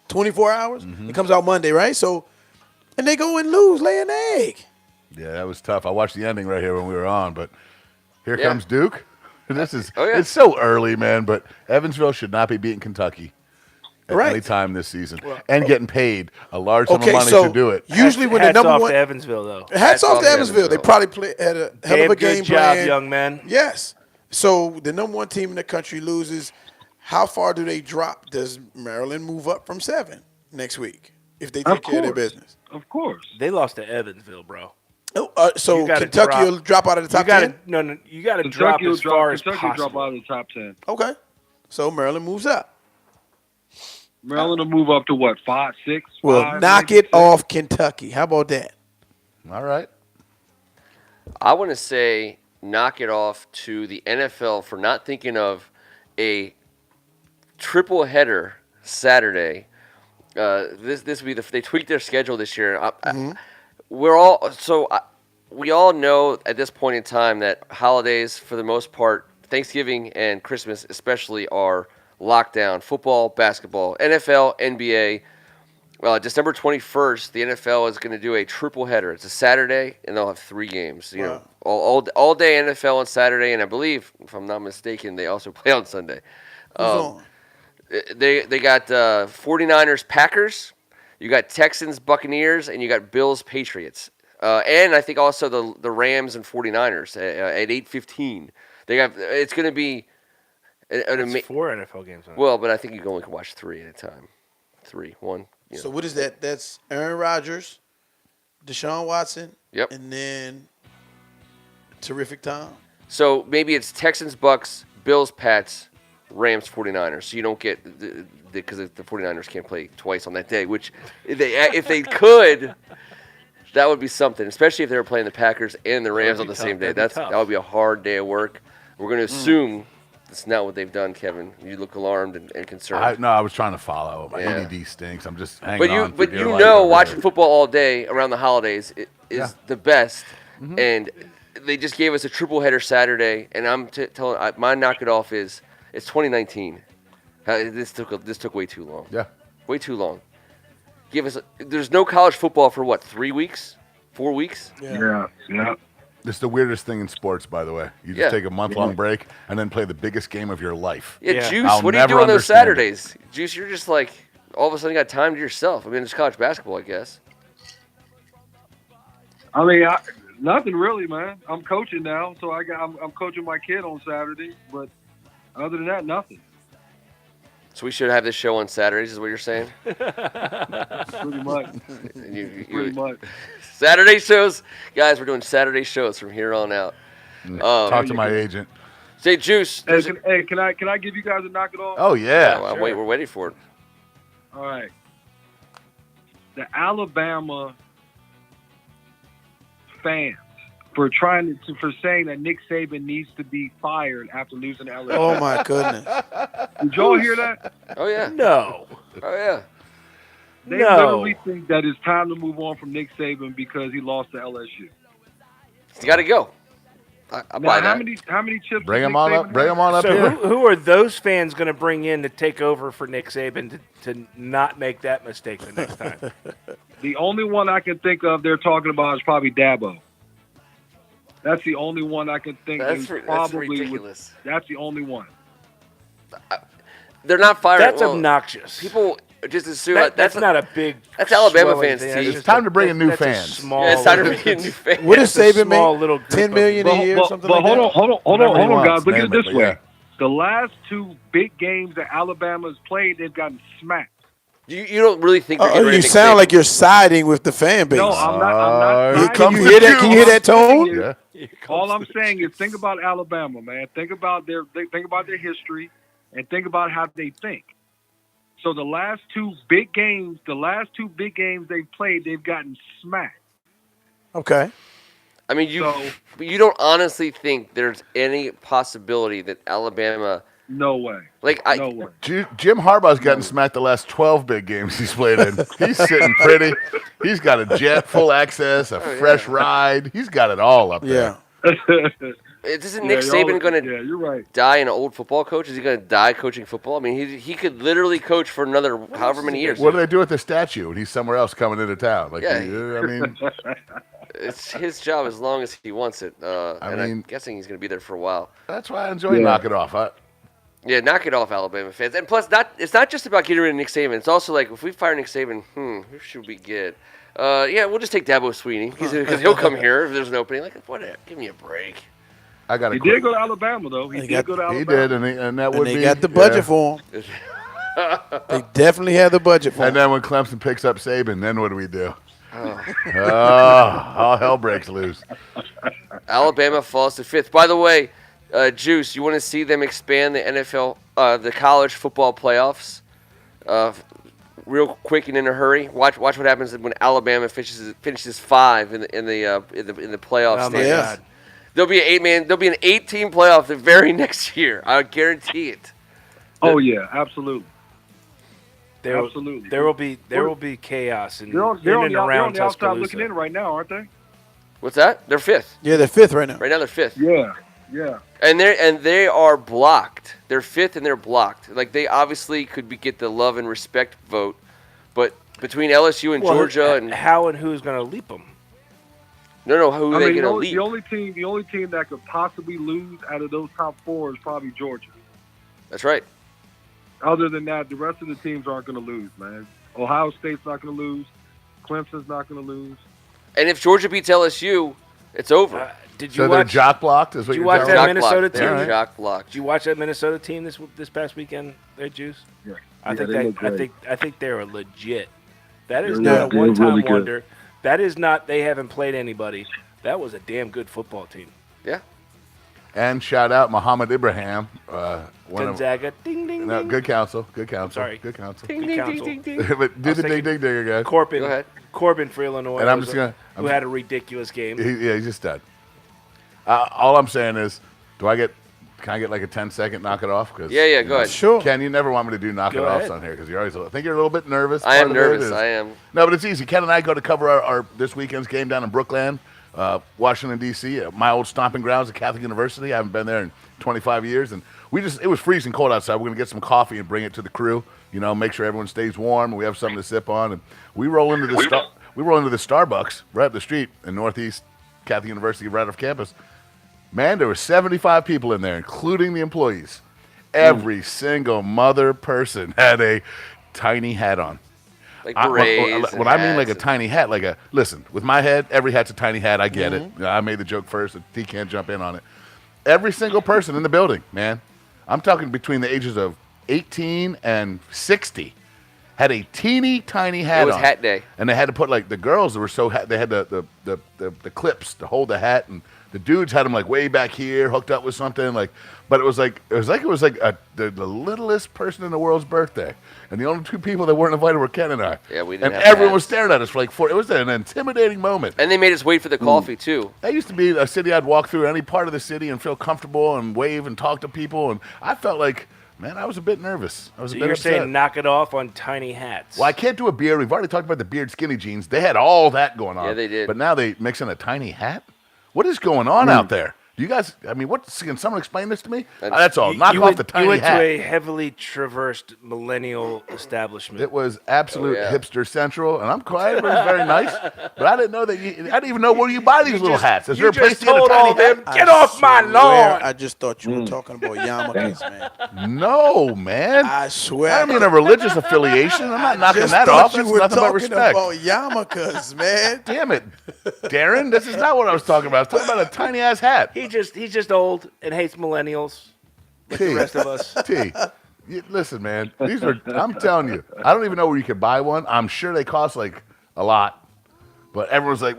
24 hours. It comes out Monday, right? So, and they go and lose, lay an egg. Yeah, that was tough. I watched the ending right here when we were on, but here Yeah. comes Duke. This is Oh, yeah. it's so early, man, but Evansville should not be beating Kentucky at Right. any time this season and getting paid a large sum of Okay, money so to do it. usually when the Hats number off one to Evansville, though. hats off to Evansville, they Evansville. probably had a hell Damn of a good game job, plan. young man. Yes. So the number one team in the country loses. How far do they drop? Does Maryland move up from 7 next week if they take care of their business? Of course. They lost to Evansville, bro. So You gotta Kentucky drop- will drop out of the You top got 10? to you got to drop Kentucky will as far as Kentucky will drop possible. out of the top 10. Okay. So Maryland moves up. Maryland will move up to what, 5, 6? Well, 5, knock maybe it 6? off Kentucky. How about that? All right. I want to say knock it off to the NFL for not thinking of a triple header Saturday. This would be they tweaked their schedule this year. We all know at this point in time that holidays, for the most part, Thanksgiving and Christmas especially, are locked down. Football, basketball, NFL, NBA. December 21st, the NFL is going to do a triple header. It's a Saturday, and they'll have 3 games. You know, all day NFL on Saturday, and I believe, if I'm not mistaken, they also play on Sunday. Who's on? They got 49ers, Packers. You got Texans, Buccaneers, and you got Bills, Patriots. And I think also the Rams and 49ers at 8:15. It's going to be That's 4 NFL games. On it. well, but I think you only can watch 3 at a time. 1. You know. So what is that? That's Aaron Rodgers, Deshaun Watson, Yep. and then Terrific Tom. So maybe it's Texans, Bucks, Bills, Pats, Rams, 49ers. So you don't get because the 49ers can't play twice on that day, which if they could, that would be something, especially if they were playing the Packers and the Rams on the same day. That'd be tough. That would be a hard day of work. We're going to assume that's not what they've done, Kevin. You look alarmed and concerned. I was trying to follow. My Yeah. ADD stinks. I'm just hanging But on. for you dear life know, over watching here. football all day around the holidays is Yeah. the best. And they just gave us a triple header Saturday, and I'm telling my knock it off is it's 2019. This took way too long. Yeah. Way too long. There's no college football for what, 3 weeks, 4 weeks? Yeah. It's the weirdest thing in sports, by the way. You just Yeah. take a month-long break and then play the biggest game of your life. Yeah, Yeah. Juice. I'll What do you do never on those understand it. Saturdays? Juice, you're just like all of a sudden you got time to yourself. I mean, it's college basketball, I guess. I mean, nothing really, man. I'm coaching now, so I'm coaching my kid on Saturday. But other than that, nothing. So we should have this show on Saturdays, is what you're saying? Pretty much. Pretty much. Saturday shows, guys. We're doing Saturday shows from here on out. Talk to my agent. Say, Juice. Hey, can I give you guys a knock it off? Oh, yeah. Well, we're waiting for it. All right. The Alabama fans for saying that Nick Saban needs to be fired after losing to LSU. Oh my goodness. Did y'all hear that? Oh yeah. No. Oh yeah. They No. literally think that it's time to move on from Nick Saban because he lost to LSU. He's got to go. I Now, buy that. how many chips? Bring does him Nick on Saban up. Bring have? him on up So here. who are those fans going to bring in to take over for Nick Saban to not make that mistake the next time? The only one I can think of they're talking about is probably Dabo. That's the only one I can think That's of. that's Probably ridiculous. that's the only one. They're not firing. That's well, obnoxious. People just assume That's not a big. That's Alabama swelling fans' thing. team. That's It's just time to bring in new that's a fans. small Yeah, it's time to little- bring in new fans. What does It's a Saban small make? little group 10 of- million a year or something like hold that? on, hold on, Whatever he guys. wants, Look at name it this but way. yeah. The last 2 big games that Alabama's played, they've gotten smacked. You don't really think they're getting ready You to sound Saban. like you're siding with the fan base. No, I'm not. Here siding. Can you hear that? Can you hear that tone? Yeah. All I'm saying is think about Alabama, man. Think about their history, and think about how they think. So the last 2 big games they've played, they've gotten smacked. Okay. I mean, So you don't honestly think there's any possibility that Alabama, no way. like No way. Jim Harbaugh's gotten smacked the last 12 big games he's played in. He's sitting pretty. He's got a jet, full access, a fresh ride. He's got it all up there. isn't Nick Saban going to Yeah, you're right. die an old football coach? Is he going to die coaching football? I mean, he could literally coach for another however many years. What do they do with the statue? And he's somewhere else coming into town. Like, Yeah. I mean, It's his job as long as he wants it. And I'm mean- guessing he's going to be there for a while. that's why I enjoy Knock It Off. Yeah, knock it off, Alabama fans. And plus, it's not just about getting rid of Nick Saban. It's also like, if we fire Nick Saban, who should we get? Yeah, we'll just take Dabo Sweeney because he'll come here if there's an opening. Like, whatever, give me a break. I got He did go to Alabama, though. He did go to Alabama. He did, and that would And be. they got the budget for him. They definitely had the budget for And him. then when Clemson picks up Saban, then what do we do? All hell breaks loose. Alabama falls to 5th. By the way, Juice, you want to see them expand the NFL, the college football playoffs, real quick and in a hurry? Watch what happens when Alabama finishes 5 in the playoff Oh my standings. Yeah. God. There'll be there'll be an 8-team playoff the very next year. I guarantee it. Oh yeah, absolutely. There Absolutely. will be chaos in, They're on and the around outside Tuscaloosa. looking in right now, aren't they? What's that? They're 5th. Yeah, they're 5th right now. Right now they're 5th. Yeah. And they are blocked. They're 5th and they're blocked. Like, they obviously could get the love and respect vote, but between LSU and Well, Georgia and how and who's going to leap them? who are they going to lead? the only team that could possibly lose out of those top 4 is probably Georgia. That's right. Other than that, the rest of the teams aren't going to lose, man. Ohio State's not going to lose. Clemson's not going to lose. And if Georgia beats LSU, it's over. Did you So they're watch? jock blocked, is what did you you're watch telling that me? Jock Minnesota blocked. They're team? jock blocked. Did you watch that Minnesota team this past weekend? There, Juice. Yeah. I think they look great. I think they're legit. That is They're- not a they're one-time really good. wonder. That is not. They haven't played anybody. That was a damn good football team. Yeah. And shout out Muhammad Ibrahim. One of, Gonzaga. Ding ding. no, ding. good counsel. Good counsel. Sorry. Good counsel. Ding, Good ding, counsel. ding, ding, ding. But do was the thinking- ding ding guys. Corbin. Go ahead. Corbin for Illinois. And I'm was just a- gonna- who had a ridiculous game. He's just dead. All I'm saying is, can I get like a 10-second knock it off? 'Cause, Yeah, go ahead. Sure. Ken, you never want me to do knock Go it offs ahead. on here because you're always. I think you're a little bit nervous. I am Part of it nervous. is- I am. No, but it's easy. Ken and I go to cover our this weekend's game down in Brookland, Washington D.C. My old stomping grounds at Catholic University. I haven't been there in 25 years, and it was freezing cold outside. We're gonna get some coffee and bring it to the crew. You know, make sure everyone stays warm. And we have something to sip on, and we roll into the Starbucks right up the street in Northeast Catholic University, right off campus. Man, there were 75 people in there, including the employees. Every single mother person had a tiny hat on. Like When berets. I mean like a tiny hat, listen, with my head, every hat's a tiny hat. I get it. I made the joke first. He can't jump in on it. Every single person in the building, man, I'm talking between the ages of 18 and 60, had a teeny tiny hat It was on. hat day. And they had to put the girls were they had the clips to hold the hat, and the dudes had them way back here, hooked up with something but it was like the littlest person in the world's birthday, and the only two people that weren't invited were Ken and I. Yeah, we didn't And have everyone was hats. staring at us for it was an intimidating moment. And they made us wait for the coffee, too. That used to be a city I'd walk through any part of the city and feel comfortable and wave and talk to people, and I felt like, man, I was a bit nervous. I was So a bit you're upset. saying knock it off on tiny hats? Well, I can't do a beard. We've already talked about the beard skinny jeans. They had all that going on. Yeah, they did. But now they mix in a tiny hat? What is going on out there? You guys, can someone explain this to me? That's all. Knock off the tiny You went hat. to a heavily traversed millennial establishment. It was absolute yeah. hipster central, and I'm glad it was very nice. But I didn't know I didn't even know where you buy these little hats. Is there a place to get a told tiny all them, hat? get off my swear, lawn. I just thought you were talking about yarmulkes, man. No, man. I swear. I don't mean a religious affiliation. I'm not knocking just that thought off. you That's were nothing but talking respect. about yarmulkes, man. Damn it, Darren. This is not what I was talking about. I was talking about a tiny ass hat. He's just old and hates millennials, like the T. rest of us. T. Listen, man. I'm telling you. I don't even know where you could buy one. I'm sure they cost a lot. But everyone's like,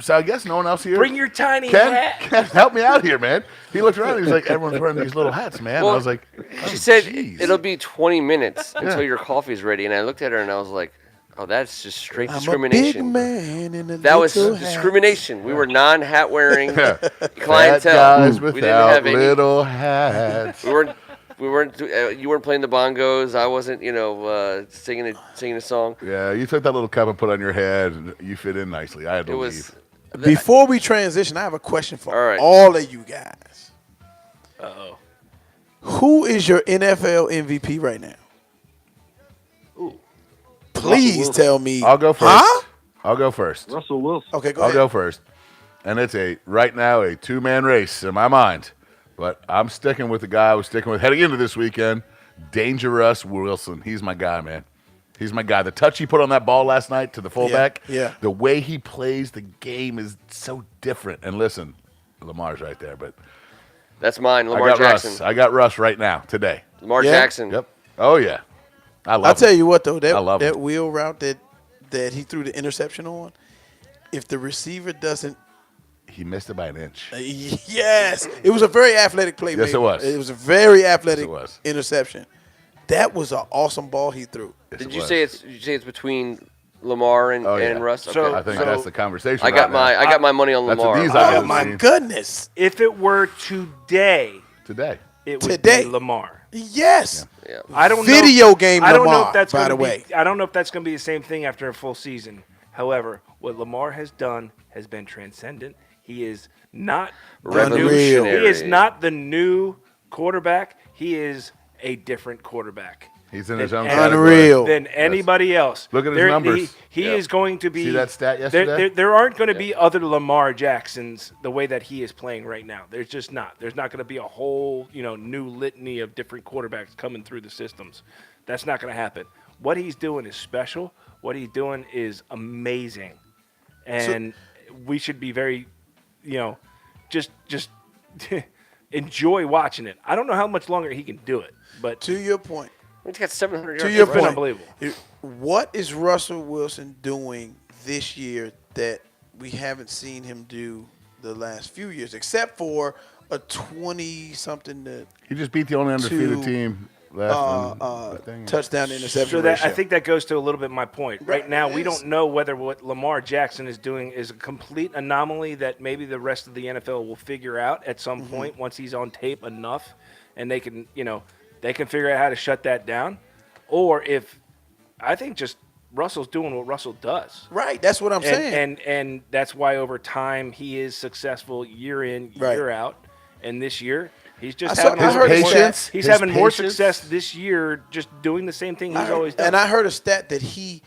so I guess no one else here. Bring your tiny Ken, hat. Ken, help me out here, man. He looked around. He's like, everyone's wearing these little hats, man. Well, I was like, She oh, said geez. it'll be 20 minutes until Yeah. your coffee's ready. And I looked at her and I was like, Oh, that's just straight I'm a big discrimination. man in a That was little hat. discrimination. We were non-hat wearing Fat clientele. guys We didn't without have any. little hats. We weren't. We weren't. You weren't playing the bongos. I wasn't. Singing a song. Yeah, you took that little cup and put it on your head, and you fit in nicely. I had to It leave. was. Before we transition, I have a question for All right. all of you guys. Uh-oh. Who is your NFL MVP right now? Ooh. Please Wilson. tell me. I'll go first. Huh? I'll go first. Russell Wilson. Okay, go I'll ahead. go first. And it's right now a two-man race in my mind. But I'm sticking with the guy I was sticking with heading into this weekend, Dangerous Wilson. He's my guy, man. He's my guy. The touch he put on that ball last night to the fullback, yeah. the way he plays the game is so different. And listen, Lamar's right there, but That's mine. I Lamar got Jackson. Russ. I got Russ right now, today. Lamar Yeah. Jackson. Yep. Oh, yeah. I love I'll tell him. you what though, I love that him. wheel route that he threw the interception on, if the receiver doesn't, He missed it by an inch. yes, it was a very athletic play. Yes, it was. It was a very athletic it was. interception. That was an awesome ball he threw. Yes, Did it you was. say it's between Lamar and, Oh, yeah. and Russ? So- Okay. I think So- that's the conversation. I got right now. my money on That's Lamar. what these Oh eyes my seen. goodness! If it were today, Today. it would Today. be Lamar. Yes, Yeah. I don't Video know. game I don't know Lamar, if that's by gonna the be, way. I don't know if that's going to be the same thing after a full season. However, what Lamar has done has been transcendent. He is not the new, Revolutionary. he is not the new quarterback. He is a different quarterback. He's in his than own any- category. Unreal. Than anybody else. Look at his There- numbers. He Yeah. is going to be. See that stat there, yesterday? there aren't going to be other Lamar Jacksons the way that he is playing right now. There's just not. There's not going to be a whole new litany of different quarterbacks coming through the systems. That's not going to happen. What he's doing is special. What he's doing is amazing, and we should be very, just enjoy watching it. I don't know how much longer he can do it, but to your point. He's got 700 To yards. your it's been point. unbelievable. What is Russell Wilson doing this year that we haven't seen him do the last few years, except for a 20-something He just beat the only undefeated to, team left. touchdown interception So that I ratio. think that goes to a little bit my point. Right Right, now, it we is. don't know whether what Lamar Jackson is doing is a complete anomaly that maybe the rest of the NFL will figure out at some Mm-hmm. point once he's on tape enough, and they can figure out how to shut that down, or if I think just Russell's doing what Russell does. Right, that's what I'm saying. And that's why over time he is successful year in, year Right. out. And this year he's just I saw- having I heard more, patience, he's his having more patience. success this year just doing the same thing he's always done. And I heard a stat that he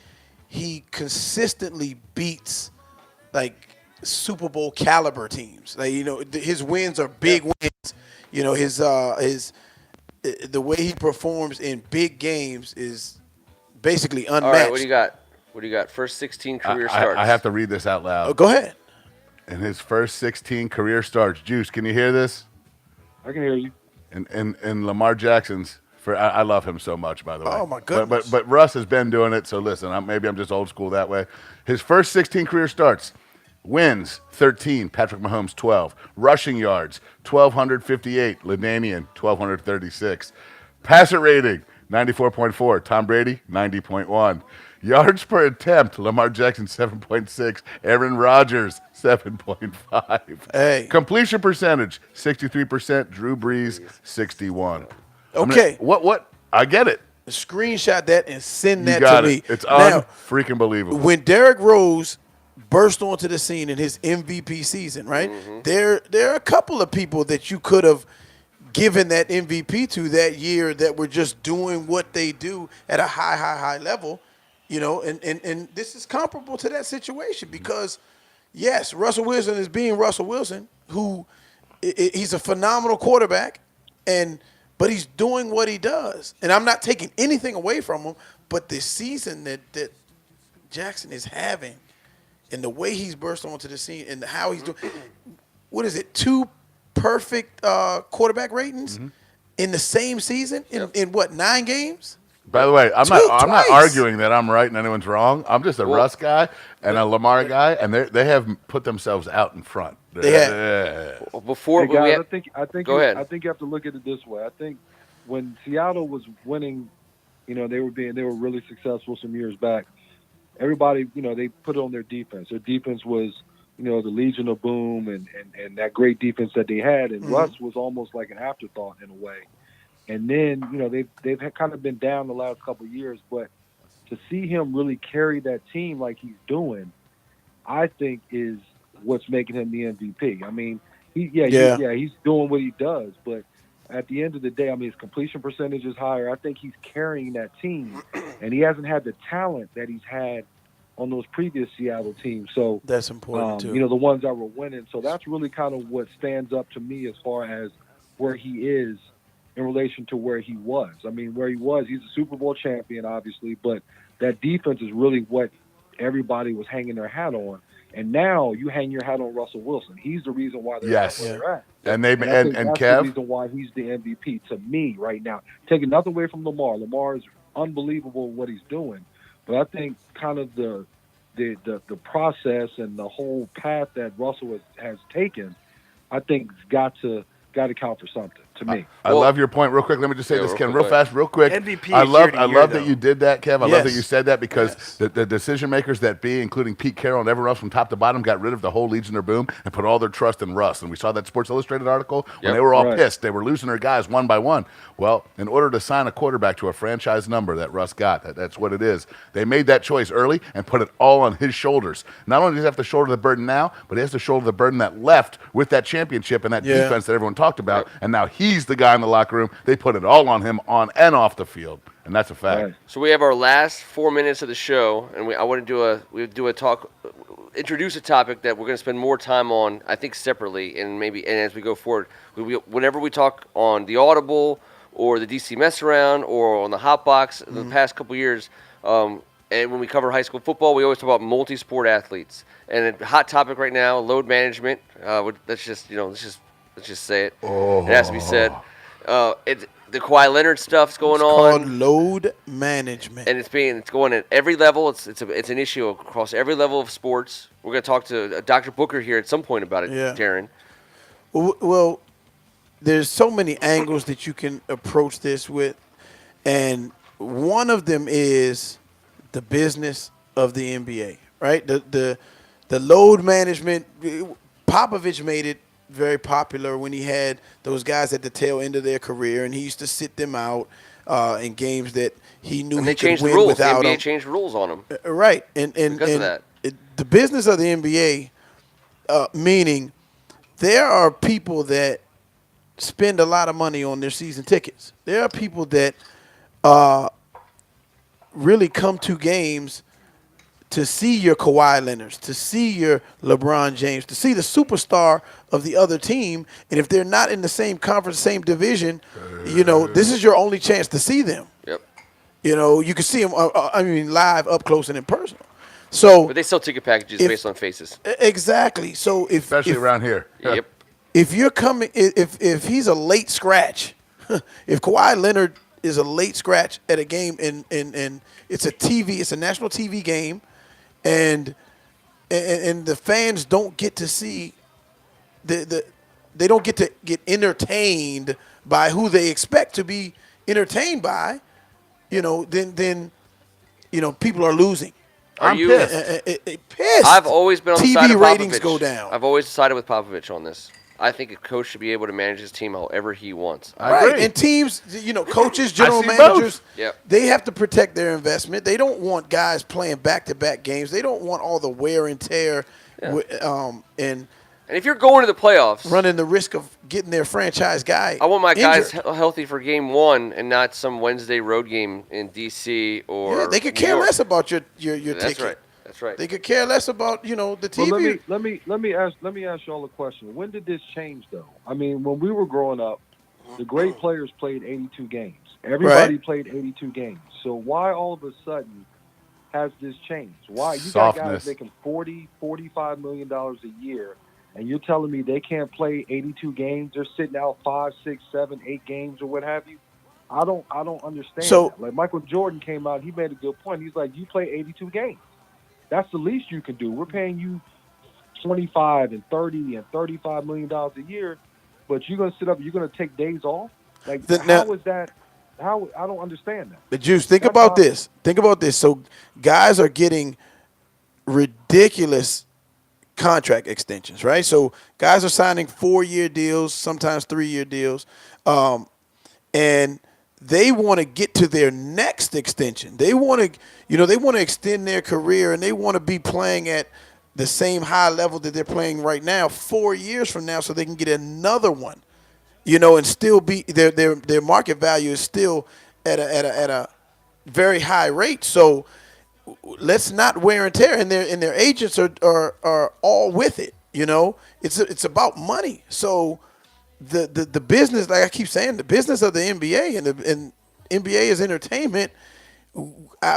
consistently beats like Super Bowl caliber teams. Like his wins are big wins. The way he performs in big games is basically unmatched. All right, what do you got? What do you got? First 16 career starts. I have to read this out Oh, loud. go ahead. In his first 16 career starts, Juice, can you hear this? I can hear you. And Lamar Jackson's I love him so much, by the way. Oh, my goodness. But Russ has been doing it. So listen, maybe I'm just old school that way. His first 16 career starts, wins 13, Patrick Mahomes 12, rushing yards 1,258, LaDainian 1,236, passer rating 94.4, Tom Brady 90.1. Yards per attempt, Lamar Jackson 7.6, Aaron Rodgers 7.5. Hey. Completion percentage 63%, Drew Brees 61. Okay. What? I get it. Screenshot that and send You that got to it. me. It's Now, freaking believable. when Derrick Rose burst onto the scene in his MVP season, right? There are a couple of people that you could have given that MVP to that year that were just doing what they do at a high level, and this is comparable to that situation because, yes, Russell Wilson is being Russell Wilson, who he's a phenomenal quarterback, but he's doing what he does. And I'm not taking anything away from him, but the season that Jackson is having and the way he's burst onto the scene and how he's doing, what is it, 2 perfect quarterback ratings in the same season in what, 9 games? By the way, I'm not Twice. arguing that I'm right and anyone's wrong. I'm just a Russ guy and a Lamar guy, and they have put themselves out in front. They have. Well, before Hey guys, we I think Go ahead. I think you have to look at it this way. I think when Seattle was winning, they were really successful some years back. everybody, they put on their defense. Their defense was, the Legion of Boom and that great defense that they had. And Russ was almost like an afterthought in a way. And then, they've kind of been down the last couple of years, but to see him really carry that team like he's doing, I think is what's making him the MVP. I mean, he's doing what he does, but at the end of the day, I mean, his completion percentage is higher. I think he's carrying that team, and he hasn't had the talent that he's had on those previous Seattle teams. So that's important too. The ones that were winning. So that's really kind of what stands up to me as far as where he is in relation to where he was. I mean, where he was, he's a Super Bowl champion, obviously, but that defense is really what everybody was hanging their hat on. And now you hang your hat on Russell Wilson. He's the reason why they're where they're at. And that's Kev, the reason why he's the MVP to me right now. Taking nothing away from Lamar. Lamar is unbelievable what he's doing, but I think kind of the process and the whole path that Russell has taken, I think got to count for something to me. I love your point. Real quick, let me just say this, Ken, real fast, real quick. MVP I love year, that you did that, Kev. I love that you said that because the decision makers that be, including Pete Carroll and everyone else from top to bottom, got rid of the whole Legion of Boom and put all their trust in Russ. And we saw that Sports Illustrated article when they were all pissed. They were losing their guys one by one. Well, in order to sign a quarterback to a franchise number that Russ got, that's what it is. They made that choice early and put it all on his shoulders. Not only does he have to shoulder the burden now, but he has to shoulder the burden that left with that championship and that defense that everyone talked about. And now he's the guy in the locker room. They put it all on him on and off the field, and that's a fact. Right. So we have our last 4 minutes of the show, and I want to introduce a topic that we're going to spend more time on, I think separately, and as we go forward, whenever we talk on the Audible or the DC Mess Around or on the Hot Box the past couple years, and when we cover high school football, we always talk about multi-sport athletes. And a hot topic right now, load management. Let's just say it. It has to be said. The Kawhi Leonard stuff's going on. It's called load management, and it's going at every level. It's an issue across every level of sports. We're going to talk to Dr. Booker here at some point about it, Darren. Well, there's so many angles that you can approach this with, and one of them is the business of the NBA, right? The load management. Popovich made it very popular when he had those guys at the tail end of their career, and he used to sit them out in games that he knew he could win without them. The NBA changed rules on them. Right, and because of that. The business of the NBA, meaning there are people that spend a lot of money on their season tickets. There are people that really come to games to see your Kawhi Leonards, to see your LeBron James, to see the superstar of the other team. And if they're not in the same conference, same division, this is your only chance to see them. Yep. You can see them, live, up close, and in person. So, but they sell ticket packages based on faces. Exactly. So especially around here. Yep. If you're coming, if he's a late scratch, if Kawhi Leonard is a late scratch at a game and it's a national TV game, and the fans don't get to see they don't get to get entertained by who they expect to be entertained by, then people are losing. I'm pissed. I've always been on the side of TV Popovich. ratings go down. I've always sided with Popovich on this. I think a coach should be able to manage his team however he wants. I agree. And teams, coaches, general managers, they have to protect their investment. They don't want guys playing back-to-back games. They don't want all the wear and tear and if you're going to the playoffs, running the risk of getting their franchise guy I want my injured. guys healthy for game one and not some Wednesday road game in D.C. or they could care less about your That's ticket. right. That's right. They could care less about the TV. Well, let me ask y'all a question. When did this change though? I mean, when we were growing up, the great players played 82 games. Everybody played 82 games. So why all of a sudden has this changed? Why you got guys making $40-45 million a year, and you're telling me they can't play 82 games? They're sitting out 5, 6, 7, 8 games or what have you. I don't understand. So that. Like Michael Jordan came out, he made a good point. He's like, you play 82 games. That's the least you can do. We're paying you $25 and $30 and $35 million a year, but you're going to sit up and you're going to take days off? Like, how is that? How I don't understand that. The Juice, think about this. So guys are getting ridiculous contract extensions, right? So guys are signing 4-year deals, sometimes 3-year deals, and they want to get to their next extension. They want to, they want to extend their career, and they want to be playing at the same high level that they're playing right now 4 years from now, so they can get another one, and still be their market value is still at a very high rate. So let's not wear and tear, and their agents are all with it. It's about money. So the business, like I keep saying, the business of the NBA and NBA is entertainment.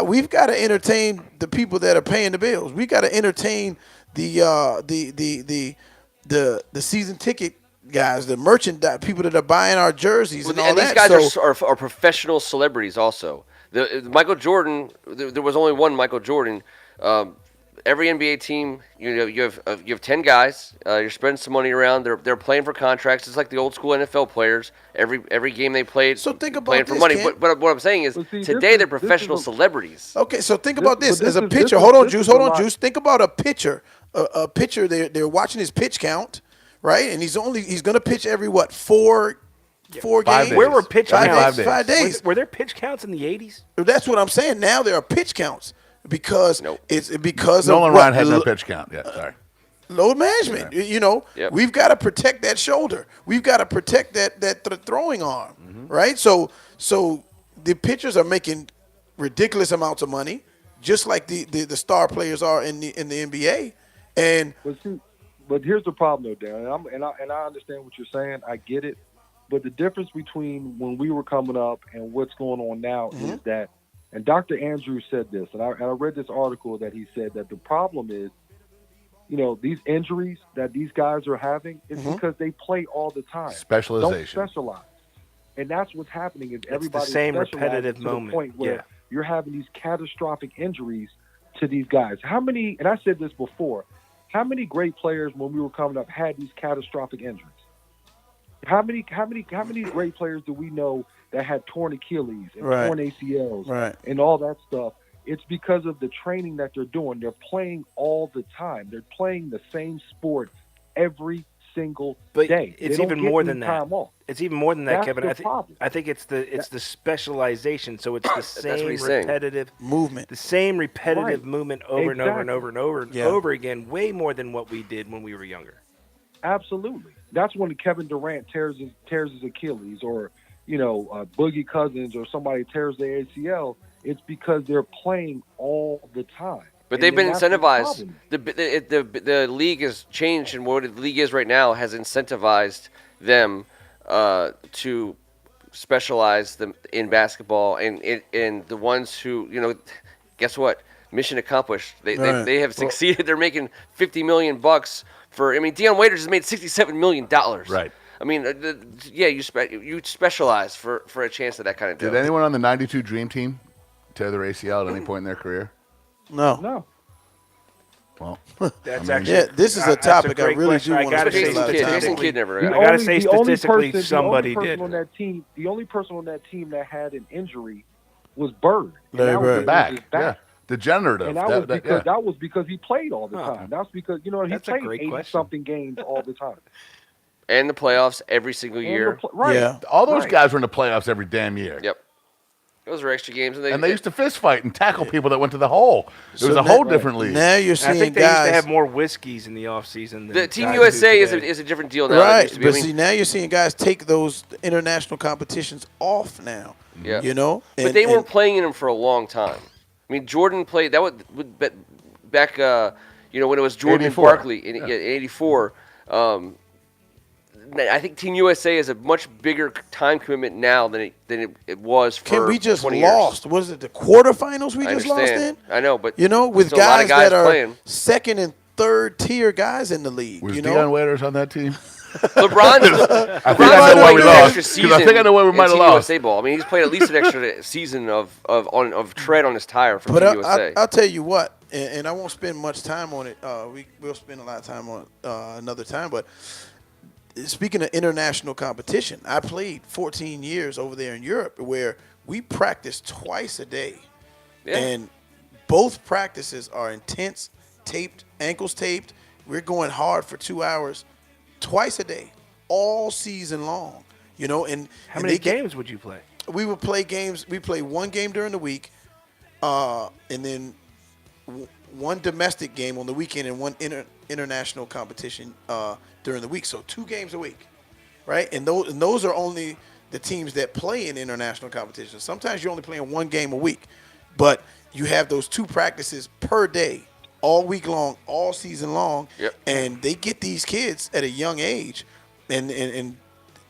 We've got to entertain the people that are paying the bills. We got to entertain the season ticket guys, the merchandise people that are buying our jerseys and all that. And these guys are professional celebrities also. Michael Jordan, there was only one Michael Jordan. Every NBA team, you have 10 guys. You're spreading some money around. They're playing for contracts. It's like the old school NFL players. Every game they played, so think about playing this, for money. Ken. But what I'm saying is, today they're professional celebrities. Okay, so think about this as a pitcher. Hold on, Juice. Think about a pitcher. A pitcher. They're watching his pitch count, right? And he's going to pitch every 4 games. 5 days. Where were pitch counts? 5 days. Were there pitch counts in the 80s? That's what I'm saying. Now there are pitch counts because it's because Nolan of Ryan had no pitch count yet. Sorry. Load management. Yep. We've got to protect that shoulder. We've got to protect that throwing arm, right? So the pitchers are making ridiculous amounts of money, just like the star players are in the NBA. And but here's the problem, though, Darren. And I understand what you're saying. I get it. But the difference between when we were coming up and what's going on now is that, and Dr. Andrews said this, and I read this article that he said that the problem is, these injuries that these guys are having is because they play all the time. Specialization. Don't specialize. And that's what's happening is everybody the same repetitive to moment. the point where Yeah. you're having these catastrophic injuries to these guys. How many, and I said this before, how many great players when we were coming up had these catastrophic injuries? How many great players do we know that had torn Achilles and torn ACLs and all that stuff? It's because of the training that they're doing. They're playing all the time. They're playing the same sport every single day. It's even more than that. Time off. It's even more than that, That's Kevin. the problem. I think it's the specialization. So it's the what same he's saying. repetitive movement. the same repetitive movement over and over and Exactly. over and over and over again, way more than what we did when we were younger. Absolutely. That's when Kevin Durant tears his Achilles, or Boogie Cousins or somebody tears their ACL. It's because they're playing all the time. But And they've been that's the incentivized. problem. The league has changed, and what the league is right now has incentivized them to specialize them in basketball, and the ones who guess what? Mission accomplished. They have succeeded. They're making $50 million for. I mean, Deion Waiters has made $67 million. Right. I mean, you specialize for a chance at that kind of deal. Did anyone on the 92 Dream Team tear their ACL at any point in their career? No. Well, That's I mean, actually this is a that's topic I great really question. do I want to gotta spend say a lot of time Jason on. Kidd never I got. gotta say statistically somebody the only did. person on that team, the only person on that team that had an injury was Bird. And Larry that was Bird. his back. back. Yeah. Degenerative. And that was because he played all the time. That's because he That's a played great 80 question. something games all the time. And the playoffs every single year. Right. Yeah. All those Right. guys were in the playoffs every damn year. Yep. Those are extra games, And they used to fist fight and tackle people that went to the hole. It was a whole different league. Now you're I seeing think they guys. used to have more whiskeys in the off season. The Team guys USA do is today. a different deal now. than it Right, used to be. but I mean, see, now you're seeing guys take those international competitions off now. Yeah. And, but they weren't playing in them for a long time. I mean, Jordan played that would back when it was Jordan and 84. Barkley in '84. I think Team USA is a much bigger time commitment now than it was for Can we just 20 lost? Was it the quarterfinals we I just lost understand. in? I know, but With still a lot guys, of guys that are playing. second and third tier guys in the league. Was you Deion know, Waiters on that team? LeBron's I think I know why we lost. extra 'Cause I think I know why we in might have Team lost. USA ball. I mean, he's played at least an extra season of tread on his tire for but Team USA. I'll tell you what, and I won't spend much time on it. We'll spend a lot of time on it another time. But speaking of international competition, I played 14 years over there in Europe where we practiced twice a day. Yeah. And both practices are intense taped, ankles taped. We're going hard for 2 hours, twice a day, all season long. You know, and How and many they get- games would you play? we would play games. We play one game during the week, and then one domestic game on the weekend and one international competition during the week. So 2 games a week, right? And those are only the teams that play in international competitions. Sometimes you're only playing 1 game a week, but you have those 2 practices per day, all week long, all season long. Yep. And they get these kids at a young age, and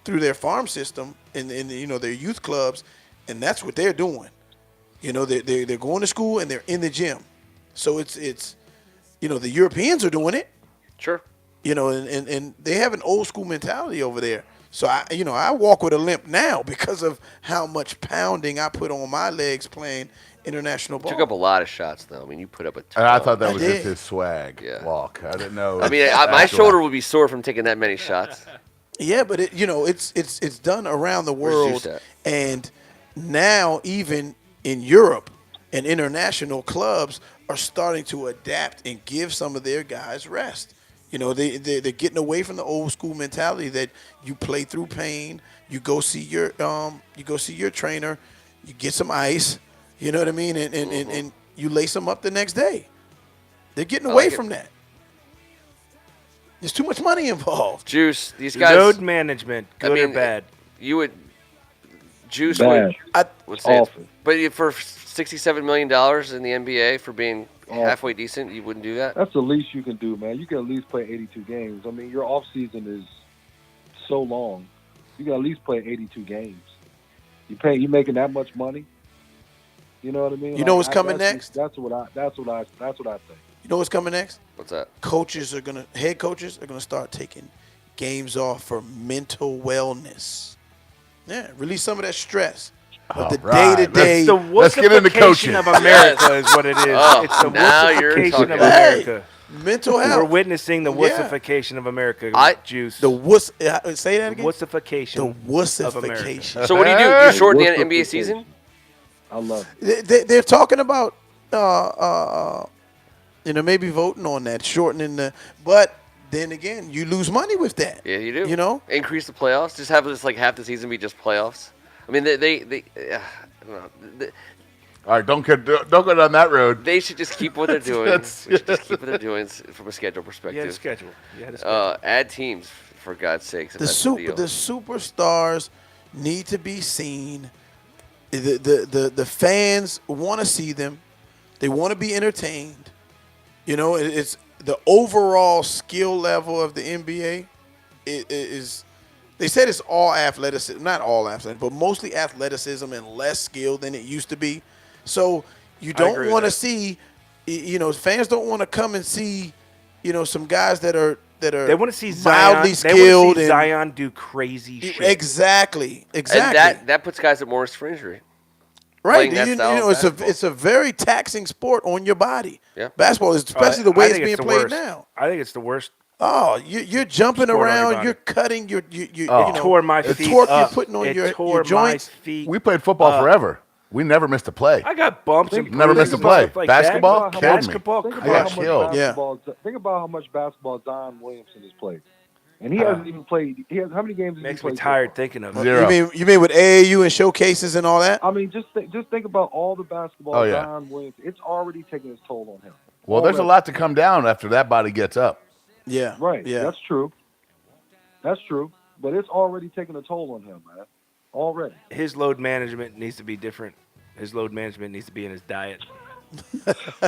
through their farm system and their youth clubs, and that's what they're doing. You know, they're going to school and they're in the gym. So it's the Europeans are doing it. Sure. You know, and they have an old school mentality over there. So I walk with a limp now because of how much pounding I put on my legs playing international ball. Took up a lot of shots, though. I mean, you put up a ton. And I thought that I was did. just his swag Yeah. walk. I didn't know. I mean, my shoulder would be sore from taking that many shots. Yeah, but it's done around the Where's world, Juice at? and now even in Europe and international clubs are starting to adapt and give some of their guys rest. You know, they're getting away from the old school mentality that you play through pain. You go see your trainer, you get some ice. You know what I mean, and you lace them up the next day. They're getting away like it. from that. There's too much money involved. Juice, these guys. Load management, I good mean, or bad? You would. Juice Bad. would say, it's- Awful. but for $67 million in the NBA for being Awful. halfway decent, you wouldn't do that. That's the least you can do, man. You can at least play 82 games. I mean, your off season is so long. You can at least play 82 games. You making that much money? You know what I mean? You know what's coming that's next? That's what I think. You know what's coming next? What's that? Head coaches are gonna start taking games off for mental wellness. Yeah, release some of that stress of the right. day to day. It's the Let's get into wussification coaching. of America is what it is. Oh, It's the now you're wussification talking. of Hey, America. mental We're health. witnessing the Yeah. wussification of America. I- Juice. The wuss. Say that again. wussification. The wussification. So what do? You shorten the NBA season? I love it. They're talking about, maybe voting on that, shortening the. But then again, you lose money with that. Yeah, you do. You know. Increase the playoffs. Just have this like half the season be just playoffs. I mean, they I don't know. All right, don't go down that road. They should just keep what they're doing. That's- We should just keep what they're doing from a schedule You had a perspective. schedule. You had a schedule. Add teams for God's sakes. if The that's deal. superstars need to be seen. The fans want to see them. They want to be entertained. You know, it's the overall skill level of the NBA is. They said it's all athleticism, not all athleticism, but mostly athleticism and less skill than it used to be. So you agree don't with want to that. see, fans don't want to come and see, some guys that are They want to see Zion. mildly They skilled want to see and Zion do crazy shit. exactly. And that puts guys at more risk for injury. Right. playing that style of basketball. It's a very taxing sport on your body. Yeah. Basketball is, especially the I way it's think being the played worst. now. I think it's the worst. Oh, you're jumping Sport on your around, body. you're cutting, you Tore my the feet torque up. you're putting on It your tore joints. My feet. We played football forever. We never missed a play. I got bumps and Never missed a play. stuff like Basketball that. killed me. Basketball. Think I about got how much killed. Yeah. basketball. Think about how much basketball Zion Williamson has played, and he hasn't even played. How many games? Has Makes he me played so tired far? thinking of it. Zero. You mean with AAU and showcases and all that? I mean, just think about all the basketball Oh, yeah. Zion Williamson. It's already taking its toll on him. Well, there's a Already. lot to come down after that body gets up. Yeah. Right. Yeah. That's true. That's true. But it's already taking a toll on him, man. Already. His load management needs to be different. His load management needs to be in his diet.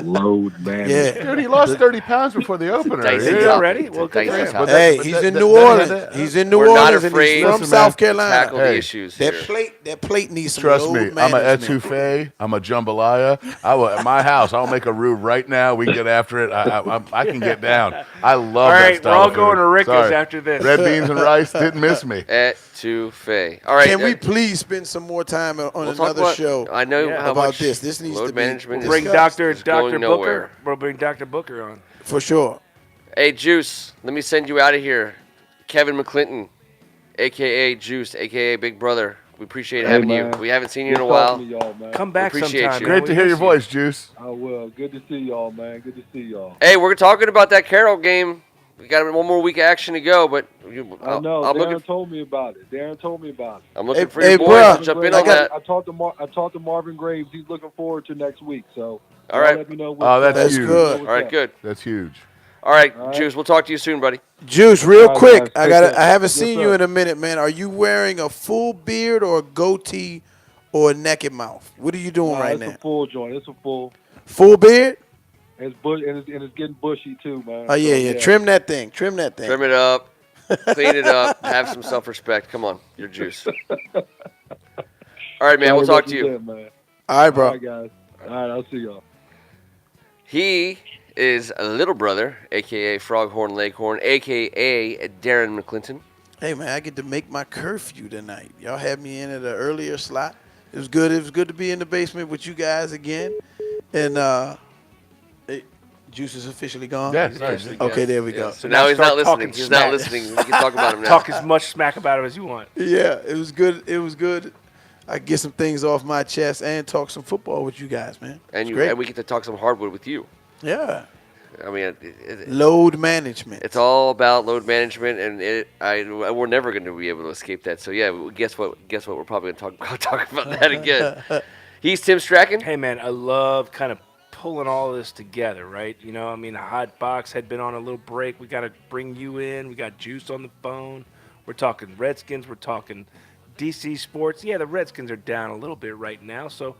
Load man. Yeah. Dude, he lost 30 pounds before the opener. Dicey Did he topic. already? It's a Well, good for dicey him. topic. Hey, But he's that- in that- New that- Orleans. that- He's in New We're not Orleans and afraid he's from Listen, South man. Carolina. Tackle the Hey, issues That here. plate needs some Trust load me, I'm an management. etouffee. I'm a jambalaya. At my house, I'll make a roux right now. We can get after it. I can get down. I love All that right, style we're all of going food. to Ricca's Sorry. after this. Red beans and rice didn't miss me. Etouffee. All right. Can we please spend some more time on we'll talk another about- show? I know Yeah. how about much this? This needs load to be management is Bring discussed. Dr. is going Booker. nowhere. We'll bring Dr. Booker on. For sure. Hey, Juice, let me send you out of here. Kevin McClinton, a.k.a. Juice, a.k.a. Big Brother. We appreciate Hey, having you. man. We haven't seen you Good in a while. talking to y'all, man. Come back appreciate sometime. you. man. Great We to hear miss your you. voice, Juice. I will. Good to see y'all, man. Good to see y'all. Hey, we're talking about that Carroll game. We got one more week of action to go, but I know. I'm Darren looking. told me about it. I'm looking Hey, for your boys bruh, to jump in I on got- that. I talked to Marvin Graves. He's looking forward to next week. So All right. let me know. Oh, that's huge. good. All right, good. That's huge. All right, All right. Juice. We'll talk to you soon, buddy. Juice, real All right, quick, guys, take care. I haven't Yes, seen you sir. in a minute, man. Are you wearing a full beard or a goatee or a naked mouth? What are you doing right it's now? a full joint. It's a full. Full beard? It's bush and it's getting bushy too, man. Oh yeah, So, yeah. Trim that thing. Trim that thing. Trim it up, clean it up, have some self-respect. Come on, you're Juice. All right, man. We'll talk to you. Man. All right, bro. All right, guys. All right, I'll see y'all. He is a little brother, aka Froghorn Leghorn, aka Darren McClinton. Hey man, I get to make my curfew tonight. Y'all had me in at an earlier slot. It was good. It was good to be in the basement with you guys again. And Juice is officially gone. Yes. Okay, there we go. So now he's not start listening. talking He's not smack. listening. We can talk about him now. Talk as much smack about him as you want. Yeah, it was good. It was good. I get some things off my chest and talk some football with you guys, man. And It's great. and we get to talk some hardwood with you. Yeah. I mean, Load management. it's all about load management, and we're never going to be able to escape that. So yeah, guess what? We're probably going to talk about that again. He's Tim Strachan. Hey, man, I love kind of pulling all this together, right? You know, I mean, Hot Box had been on a little break. We got to bring you in. We got Juice on the phone. We're talking Redskins. We're talking DC sports. Yeah, the Redskins are down a little bit right now, so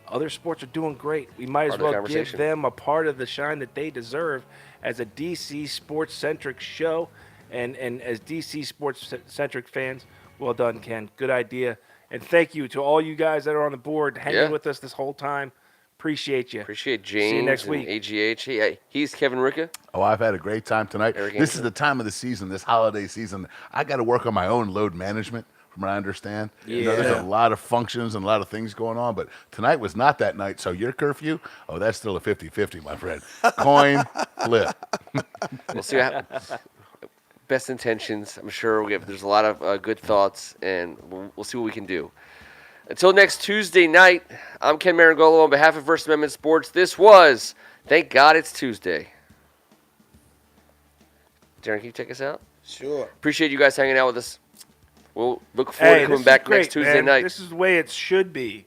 other sports are doing great. We might as Part of the well give conversation. them a part of the shine that they deserve as a DC sports-centric show. And as DC sports-centric fans, well done, Ken. Good idea. And thank you to all you guys that are on the board hanging Yeah. with us this whole time. Appreciate you. Appreciate James See you next and week. AGH. He's Kevin Ricka. Oh, I've had a great time tonight. Eric This is Anderson. the time of the season, this holiday season. I got to work on my own load management, from what I understand. You know, there's Yeah. a lot of functions and a lot of things going on, but tonight was not that night. So your curfew, oh, that's still a 50-50, my friend. Coin flip. We'll see. Best intentions. I'm sure there's a lot of good thoughts, and we'll see what we can do. Until next Tuesday night, I'm Ken Marangolo on behalf of First Amendment Sports. This was Thank God It's Tuesday. Darren, can you take us out? Sure. Appreciate you guys hanging out with us. We'll look forward to this coming is back great, next Tuesday man. night. This is the way it should be.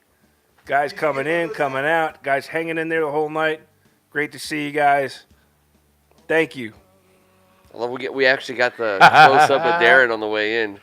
Guys coming in, coming out. Guys hanging in there the whole night. Great to see you guys. Thank you. I love we actually got the close up of Darren on the way in.